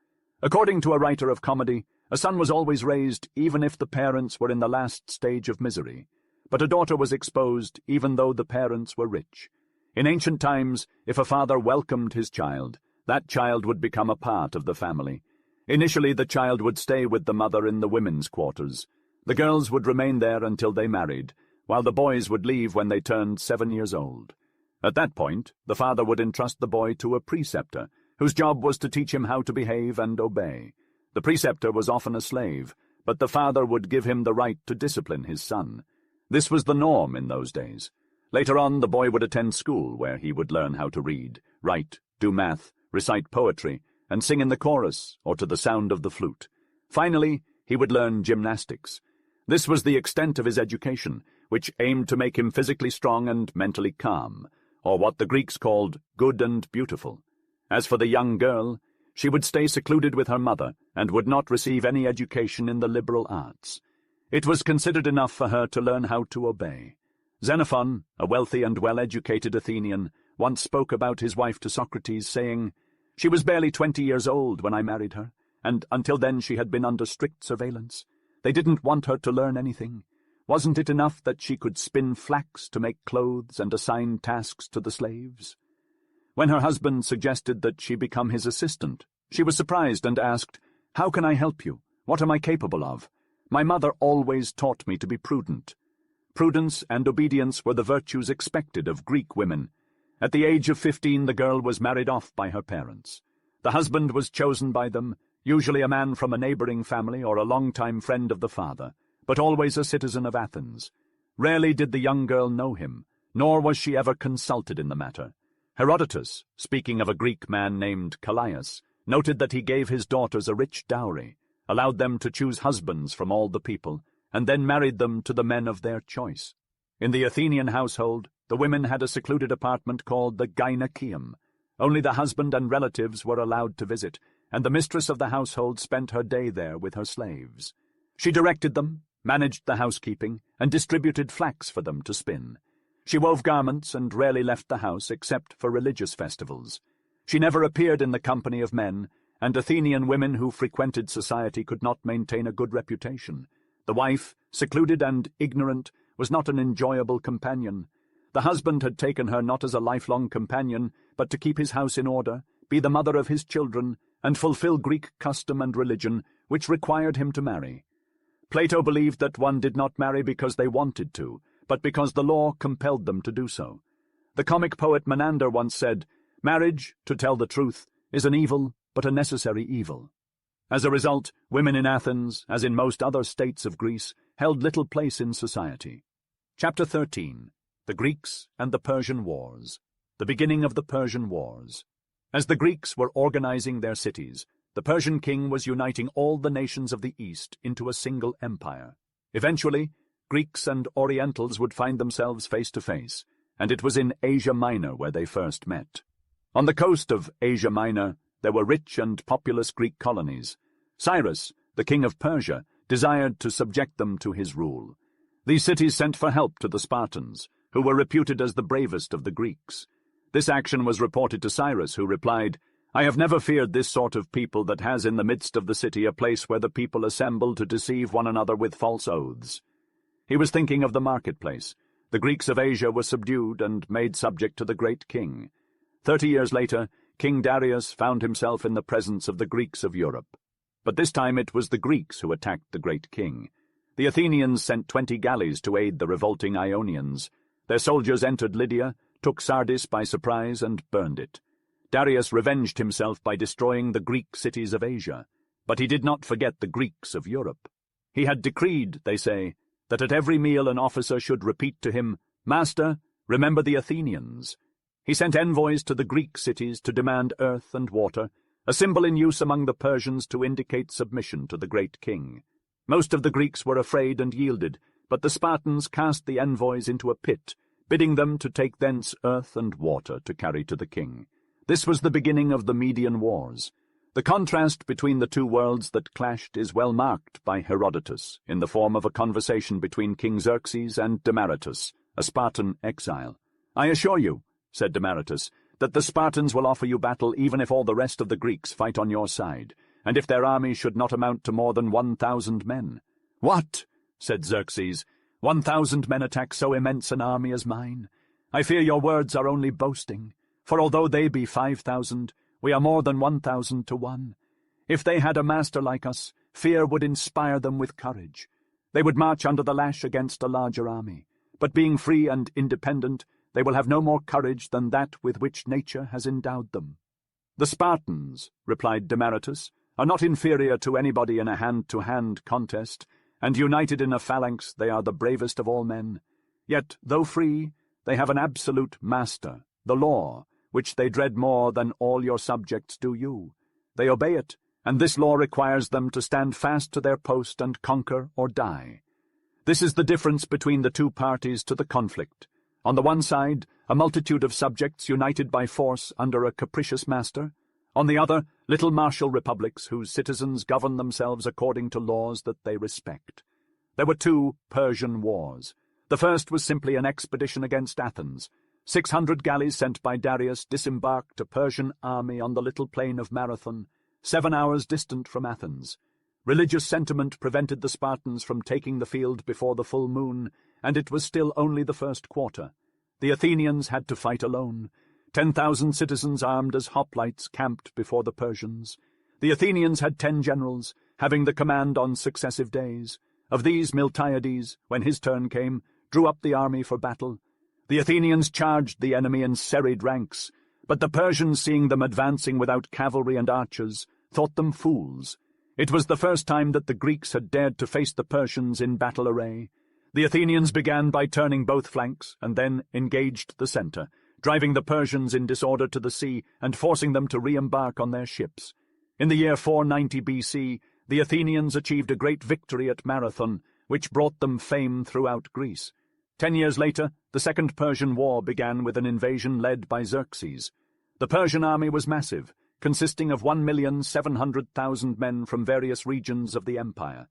According to a writer of comedy, a son was always raised even if the parents were in the last stage of misery, but a daughter was exposed even though the parents were rich. In ancient times, if a father welcomed his child, that child would become a part of the family. Initially, the child would stay with the mother in the women's quarters. The girls would remain there until they married, while the boys would leave when they turned 7 years old. At that point, the father would entrust the boy to a preceptor, whose job was to teach him how to behave and obey. The preceptor was often a slave, but the father would give him the right to discipline his son. This was the norm in those days. Later on, the boy would attend school, where he would learn how to read, write, do math, recite poetry, and sing in the chorus or to the sound of the flute. Finally, he would learn gymnastics. This was the extent of his education, which aimed to make him physically strong and mentally calm, or what the Greeks called good and beautiful. As for the young girl, she would stay secluded with her mother and would not receive any education in the liberal arts. It was considered enough for her to learn how to obey. Xenophon, a wealthy and well-educated Athenian, once spoke about his wife to Socrates, saying, "She was barely 20 years old when I married her, and until then she had been under strict surveillance. They didn't want her to learn anything. Wasn't it enough that she could spin flax to make clothes and assign tasks to the slaves?" When her husband suggested that she become his assistant, she was surprised and asked, "How can I help you? What am I capable of? My mother always taught me to be prudent." Prudence and obedience were the virtues expected of Greek women. At the age of 15, the girl was married off by her parents. The husband was chosen by them, usually a man from a neighboring family or a longtime friend of the father, but always a citizen of Athens. Rarely did the young girl know him, nor was she ever consulted in the matter. Herodotus, speaking of a Greek man named Callias, noted that he gave his daughters a rich dowry, allowed them to choose husbands from all the people, and then married them to the men of their choice. In the Athenian household, the women had a secluded apartment called the gynaeceum. Only the husband and relatives were allowed to visit, and the mistress of the household spent her day there with her slaves. She directed them, managed the housekeeping, and distributed flax for them to spin. She wove garments and rarely left the house except for religious festivals. She never appeared in the company of men, and Athenian women who frequented society could not maintain a good reputation. The wife, secluded and ignorant, was not an enjoyable companion. The husband had taken her not as a lifelong companion, but to keep his house in order, be the mother of his children, and fulfill Greek custom and religion, which required him to marry. Plato believed that one did not marry because they wanted to, but because the law compelled them to do so. The comic poet Menander once said, "Marriage, to tell the truth, is an evil, but a necessary evil." As a result, women in Athens, as in most other states of Greece, held little place in society. Chapter 13. The Greeks and the Persian Wars. The beginning of the Persian Wars. As the Greeks were organizing their cities, the Persian king was uniting all the nations of the East into a single empire. Eventually, Greeks and Orientals would find themselves face to face, and it was in Asia Minor where they first met. On the coast of Asia Minor, there were rich and populous Greek colonies. Cyrus, the king of Persia, desired to subject them to his rule. These cities sent for help to the Spartans, who were reputed as the bravest of the Greeks. This action was reported to Cyrus, who replied, "I have never feared this sort of people that has in the midst of the city a place where the people assemble to deceive one another with false oaths." He was thinking of the marketplace. The Greeks of Asia were subdued and made subject to the great king. 30 years later, King Darius found himself in the presence of the Greeks of Europe. But this time it was the Greeks who attacked the great king. The Athenians sent 20 galleys to aid the revolting Ionians. Their soldiers entered Lydia, took Sardis by surprise, and burned it. Darius revenged himself by destroying the Greek cities of Asia, but he did not forget the Greeks of Europe. He had decreed, they say, that at every meal an officer should repeat to him, "Master, remember the Athenians." He sent envoys to the Greek cities to demand earth and water, a symbol in use among the Persians to indicate submission to the great king. Most of the Greeks were afraid and yielded, but the Spartans cast the envoys into a pit, bidding them to take thence earth and water to carry to the king. This was the beginning of the Median Wars. The contrast between the two worlds that clashed is well marked by Herodotus in the form of a conversation between King Xerxes and Demaratus, a Spartan exile. "I assure you," said Demaratus, "that the Spartans will offer you battle even if all the rest of the Greeks fight on your side, and if their army should not amount to more than 1,000 men. "What?" said Xerxes. 1,000 men attack so immense an army as mine? I fear your words are only boasting, for although they be 5,000, we are more than 1,000 to 1. If they had a master like us, fear would inspire them with courage. They would march under the lash against a larger army, but being free and independent, they will have no more courage than that with which nature has endowed them. The Spartans, replied Demaratus, are not inferior to anybody in a hand-to-hand contest, and united in a phalanx they are the bravest of all men. Yet, though free, they have an absolute master, the law, which they dread more than all your subjects do you. They obey it, and this law requires them to stand fast to their post and conquer or die. This is the difference between the two parties to the conflict. On the one side, a multitude of subjects united by force under a capricious master. On the other, little martial republics whose citizens govern themselves according to laws that they respect. There were 2 Persian wars. The first was simply an expedition against Athens. 600 galleys sent by Darius disembarked a Persian army on the little plain of Marathon, 7 hours distant from Athens. Religious sentiment prevented the Spartans from taking the field before the full moon, and it was still only the first quarter. The Athenians had to fight alone. 10,000 citizens armed as hoplites camped before the Persians. The Athenians had 10 generals, having the command on successive days. Of these, Miltiades, when his turn came, drew up the army for battle. The Athenians charged the enemy in serried ranks, but the Persians, seeing them advancing without cavalry and archers, thought them fools. It was the first time that the Greeks had dared to face the Persians in battle array. The Athenians began by turning both flanks, and then engaged the centre, driving the Persians in disorder to the sea and forcing them to re-embark on their ships. In the year 490 BC, the Athenians achieved a great victory at Marathon, which brought them fame throughout Greece. 10 years later, the Second Persian War began with an invasion led by Xerxes. The Persian army was massive, consisting of 1,700,000 men from various regions of the empire.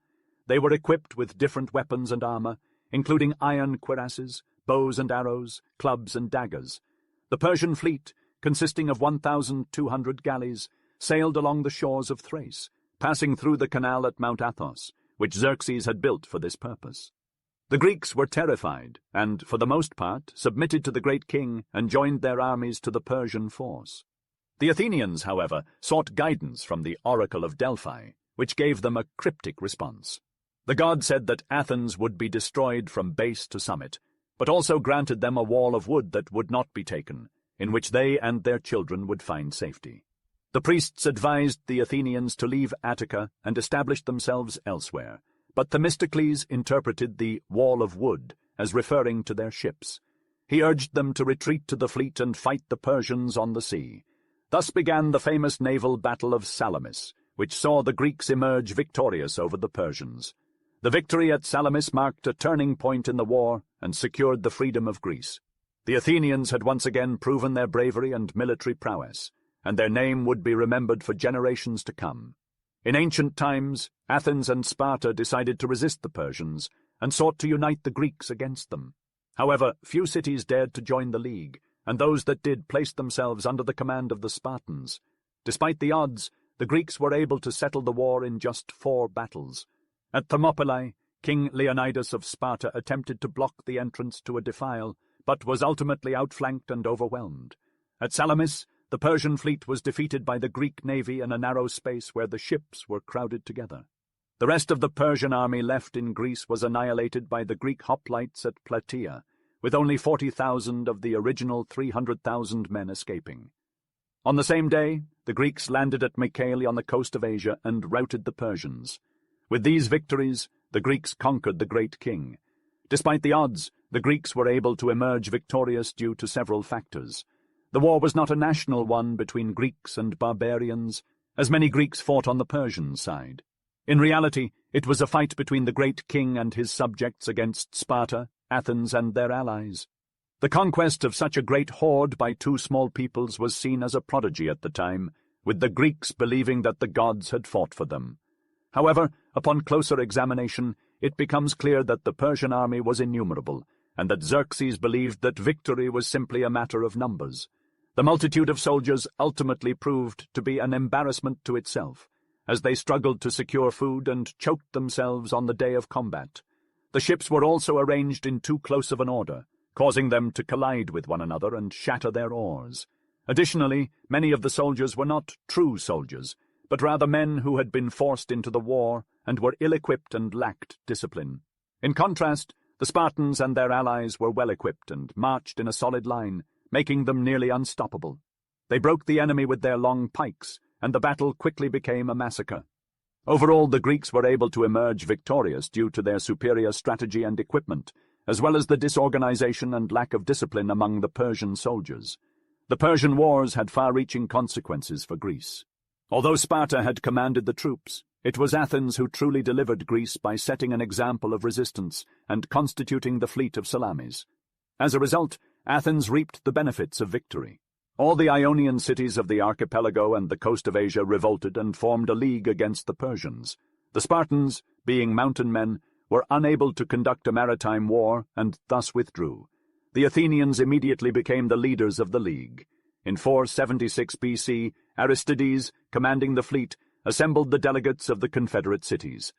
They were equipped with different weapons and armor, including iron cuirasses, bows and arrows, clubs and daggers. The Persian fleet, consisting of 1,200 galleys, sailed along the shores of Thrace, passing through the canal at Mount Athos, which Xerxes had built for this purpose. The Greeks were terrified, and, for the most part, submitted to the great king and joined their armies to the Persian force. The Athenians, however, sought guidance from the oracle of Delphi, which gave them a cryptic response. The god said that Athens would be destroyed from base to summit, but also granted them a wall of wood that would not be taken, in which they and their children would find safety. The priests advised the Athenians to leave Attica and establish themselves elsewhere, but Themistocles interpreted the wall of wood as referring to their ships. He urged them to retreat to the fleet and fight the Persians on the sea. Thus began the famous naval battle of Salamis, which saw the Greeks emerge victorious over the Persians. The victory at Salamis marked a turning point in the war and secured the freedom of Greece. The Athenians had once again proven their bravery and military prowess, and their name would be remembered for generations to come. In ancient times, Athens and Sparta decided to resist the Persians and sought to unite the Greeks against them. However, few cities dared to join the league, and those that did placed themselves under the command of the Spartans. Despite the odds, the Greeks were able to settle the war in just 4 battles. At Thermopylae, King Leonidas of Sparta attempted to block the entrance to a defile, but was ultimately outflanked and overwhelmed. At Salamis, the Persian fleet was defeated by the Greek navy in a narrow space where the ships were crowded together. The rest of the Persian army left in Greece was annihilated by the Greek hoplites at Plataea, with only 40,000 of the original 300,000 men escaping. On the same day, the Greeks landed at Mycale on the coast of Asia and routed the Persians. With these victories, the Greeks conquered the great king. Despite the odds, the Greeks were able to emerge victorious due to several factors. The war was not a national one between Greeks and barbarians, as many Greeks fought on the Persian side. In reality, it was a fight between the great king and his subjects against Sparta, Athens, and their allies. The conquest of such a great horde by 2 small peoples was seen as a prodigy at the time, with the Greeks believing that the gods had fought for them. However, upon closer examination, it becomes clear that the Persian army was innumerable, and that Xerxes believed that victory was simply a matter of numbers. The multitude of soldiers ultimately proved to be an embarrassment to itself, as they struggled to secure food and choked themselves on the day of combat. The ships were also arranged in too close of an order, causing them to collide with one another and shatter their oars. Additionally, many of the soldiers were not true soldiers, but rather men who had been forced into the war and were ill-equipped and lacked discipline. In contrast, the Spartans and their allies were well-equipped and marched in a solid line, making them nearly unstoppable. They broke the enemy with their long pikes, and the battle quickly became a massacre. Overall, the Greeks were able to emerge victorious due to their superior strategy and equipment, as well as the disorganization and lack of discipline among the Persian soldiers. The Persian Wars had far-reaching consequences for Greece. Although Sparta had commanded the troops, it was Athens who truly delivered Greece by setting an example of resistance and constituting the fleet of Salamis. As a result, Athens reaped the benefits of victory. All the Ionian cities of the archipelago and the coast of Asia revolted and formed a league against the Persians. The Spartans, being mountain men, were unable to conduct a maritime war and thus withdrew. The Athenians immediately became the leaders of the league. In 476 BC, Aristides, commanding the fleet, assembled the delegates of the Confederate cities.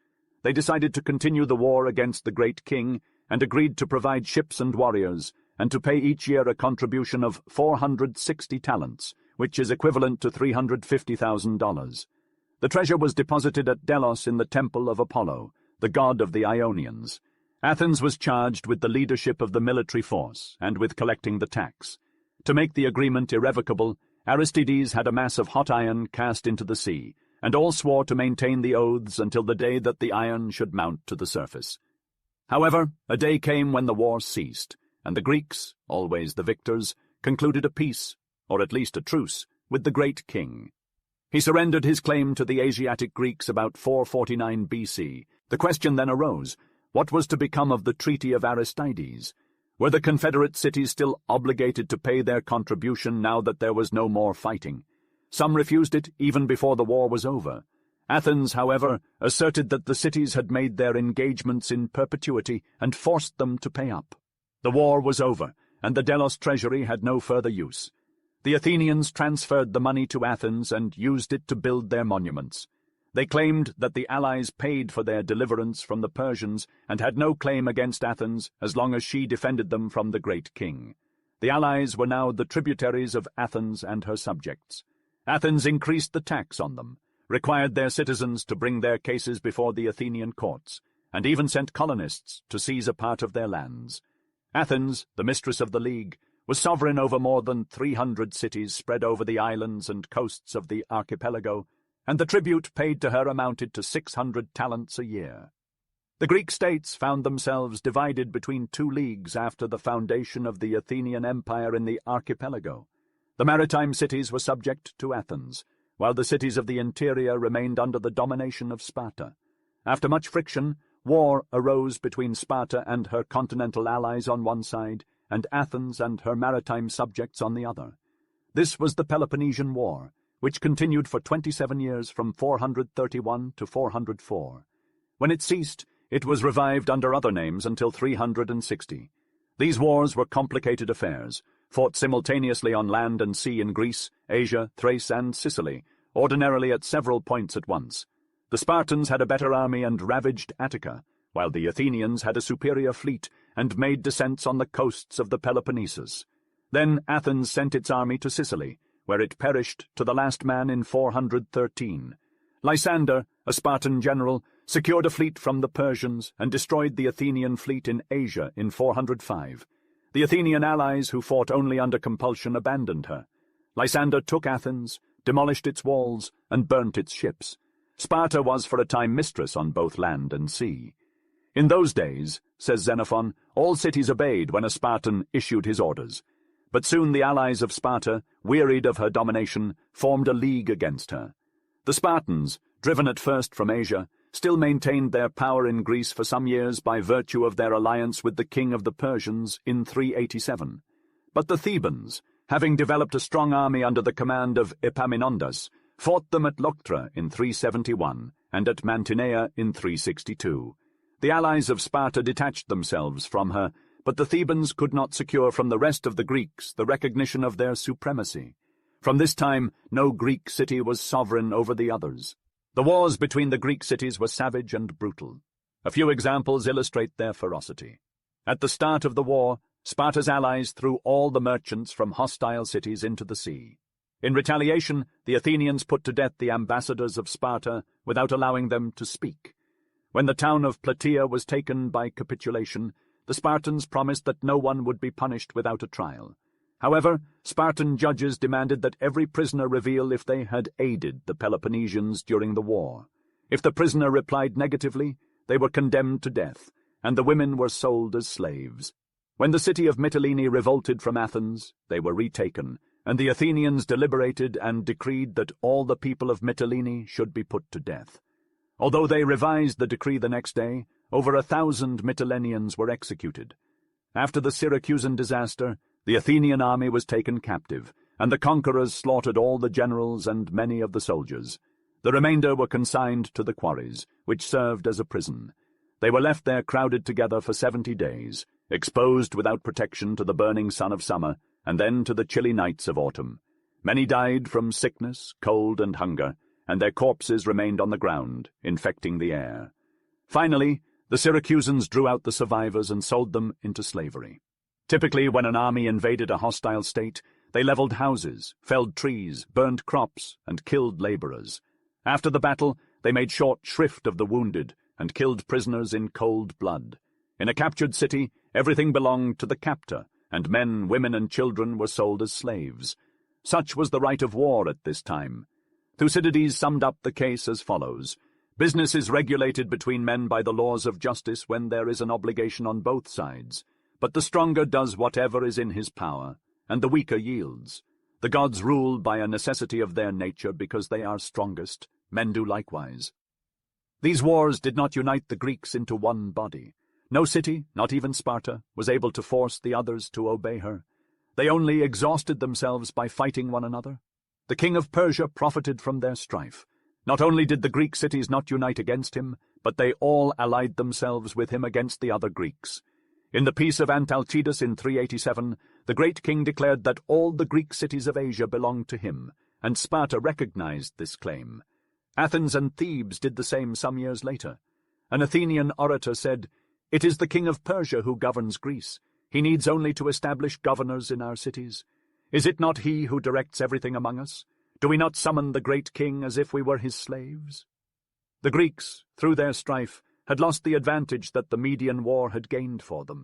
They decided to continue the war against the great king and agreed to provide ships and warriors, and to pay each year a contribution of 460 talents, which is equivalent to $350,000. The treasure was deposited at Delos in the temple of Apollo, the god of the Ionians. Athens was charged with the leadership of the military force and with collecting the tax. To make the agreement irrevocable, Aristides had a mass of hot iron cast into the sea, and all swore to maintain the oaths until the day that the iron should mount to the surface. However, a day came when the war ceased, and the Greeks, always the victors, concluded a peace, or at least a truce, with the great king. He surrendered his claim to the Asiatic Greeks about 449 BC. The question then arose, what was to become of the Treaty of Aristides? Were the Confederate cities still obligated to pay their contribution now that there was no more fighting? Some refused it even before the war was over. Athens, however, asserted that the cities had made their engagements in perpetuity and forced them to pay up. The war was over, and the Delos treasury had no further use. The Athenians transferred the money to Athens and used it to build their monuments. They claimed that the allies paid for their deliverance from the Persians and had no claim against Athens as long as she defended them from the great king. The allies were now the tributaries of Athens and her subjects. Athens increased the tax on them, required their citizens to bring their cases before the Athenian courts, and even sent colonists to seize a part of their lands. Athens, the mistress of the League, was sovereign over more than 300 cities spread over the islands and coasts of the archipelago, and the tribute paid to her amounted to 600 talents a year. The Greek states found themselves divided between two leagues after the foundation of the Athenian Empire in the archipelago. The maritime cities were subject to Athens, while the cities of the interior remained under the domination of Sparta. After much friction, war arose between Sparta and her continental allies on one side, and Athens and her maritime subjects on the other. This was the Peloponnesian War, which continued for 27 years from 431 to 404. When it ceased, it was revived under other names until 360. These wars were complicated affairs, fought simultaneously on land and sea in Greece, Asia, Thrace, and Sicily, ordinarily at several points at once. The Spartans had a better army and ravaged Attica, while the Athenians had a superior fleet and made descents on the coasts of the Peloponnesus. Then Athens sent its army to Sicily, where it perished to the last man in 413. Lysander, a Spartan general, secured a fleet from the Persians and destroyed the Athenian fleet in Asia in 405. The Athenian allies, who fought only under compulsion, abandoned her. Lysander took Athens, demolished its walls, and burnt its ships. Sparta was for a time mistress on both land and sea. In those days, says Xenophon, all cities obeyed when a Spartan issued his orders. But soon the allies of Sparta, wearied of her domination, formed a league against her. The Spartans, driven at first from Asia, still maintained their power in Greece for some years by virtue of their alliance with the king of the Persians in 387. But the Thebans, having developed a strong army under the command of Epaminondas, fought them at Leuctra in 371 and at Mantinea in 362. The allies of Sparta detached themselves from her, but the Thebans could not secure from the rest of the Greeks the recognition of their supremacy. From this time, no Greek city was sovereign over the others. The wars between the Greek cities were savage and brutal. A few examples illustrate their ferocity. At the start of the war, Sparta's allies threw all the merchants from hostile cities into the sea. In retaliation, the Athenians put to death the ambassadors of Sparta without allowing them to speak. When the town of Plataea was taken by capitulation, the Spartans promised that no one would be punished without a trial. However, Spartan judges demanded that every prisoner reveal if they had aided the Peloponnesians during the war. If the prisoner replied negatively, they were condemned to death, and the women were sold as slaves. When the city of Mytilene revolted from Athens, they were retaken, and the Athenians deliberated and decreed that all the people of Mytilene should be put to death. Although they revised the decree the next day, over 1,000 Mytileneans were executed. After the Syracusan disaster, the Athenian army was taken captive, and the conquerors slaughtered all the generals and many of the soldiers. The remainder were consigned to the quarries, which served as a prison. They were left there crowded together for 70 days, exposed without protection to the burning sun of summer, and then to the chilly nights of autumn. Many died from sickness, cold, and hunger, and their corpses remained on the ground, infecting the air. Finally, the Syracusans drew out the survivors and sold them into slavery. Typically, when an army invaded a hostile state, they leveled houses, felled trees, burned crops, and killed laborers. After the battle, they made short shrift of the wounded and killed prisoners in cold blood. In a captured city, everything belonged to the captor, and men, women, and children were sold as slaves. Such was the right of war at this time. Thucydides summed up the case as follows: "Business is regulated between men by the laws of justice when there is an obligation on both sides. But the stronger does whatever is in his power, and the weaker yields. The gods rule by a necessity of their nature because they are strongest. Men do likewise." These wars did not unite the Greeks into one body. No city, not even Sparta, was able to force the others to obey her. They only exhausted themselves by fighting one another. The king of Persia profited from their strife. Not only did the Greek cities not unite against him, but they all allied themselves with him against the other Greeks. In the Peace of Antalcidas in 387, the great king declared that all the Greek cities of Asia belonged to him, and Sparta recognized this claim. Athens and Thebes did the same some years later. An Athenian orator said, "It is the king of Persia who governs Greece. He needs only to establish governors in our cities. Is it not he who directs everything among us? Do we not summon the great king as if we were his slaves?" The Greeks, through their strife, had lost the advantage that the Median War had gained for them.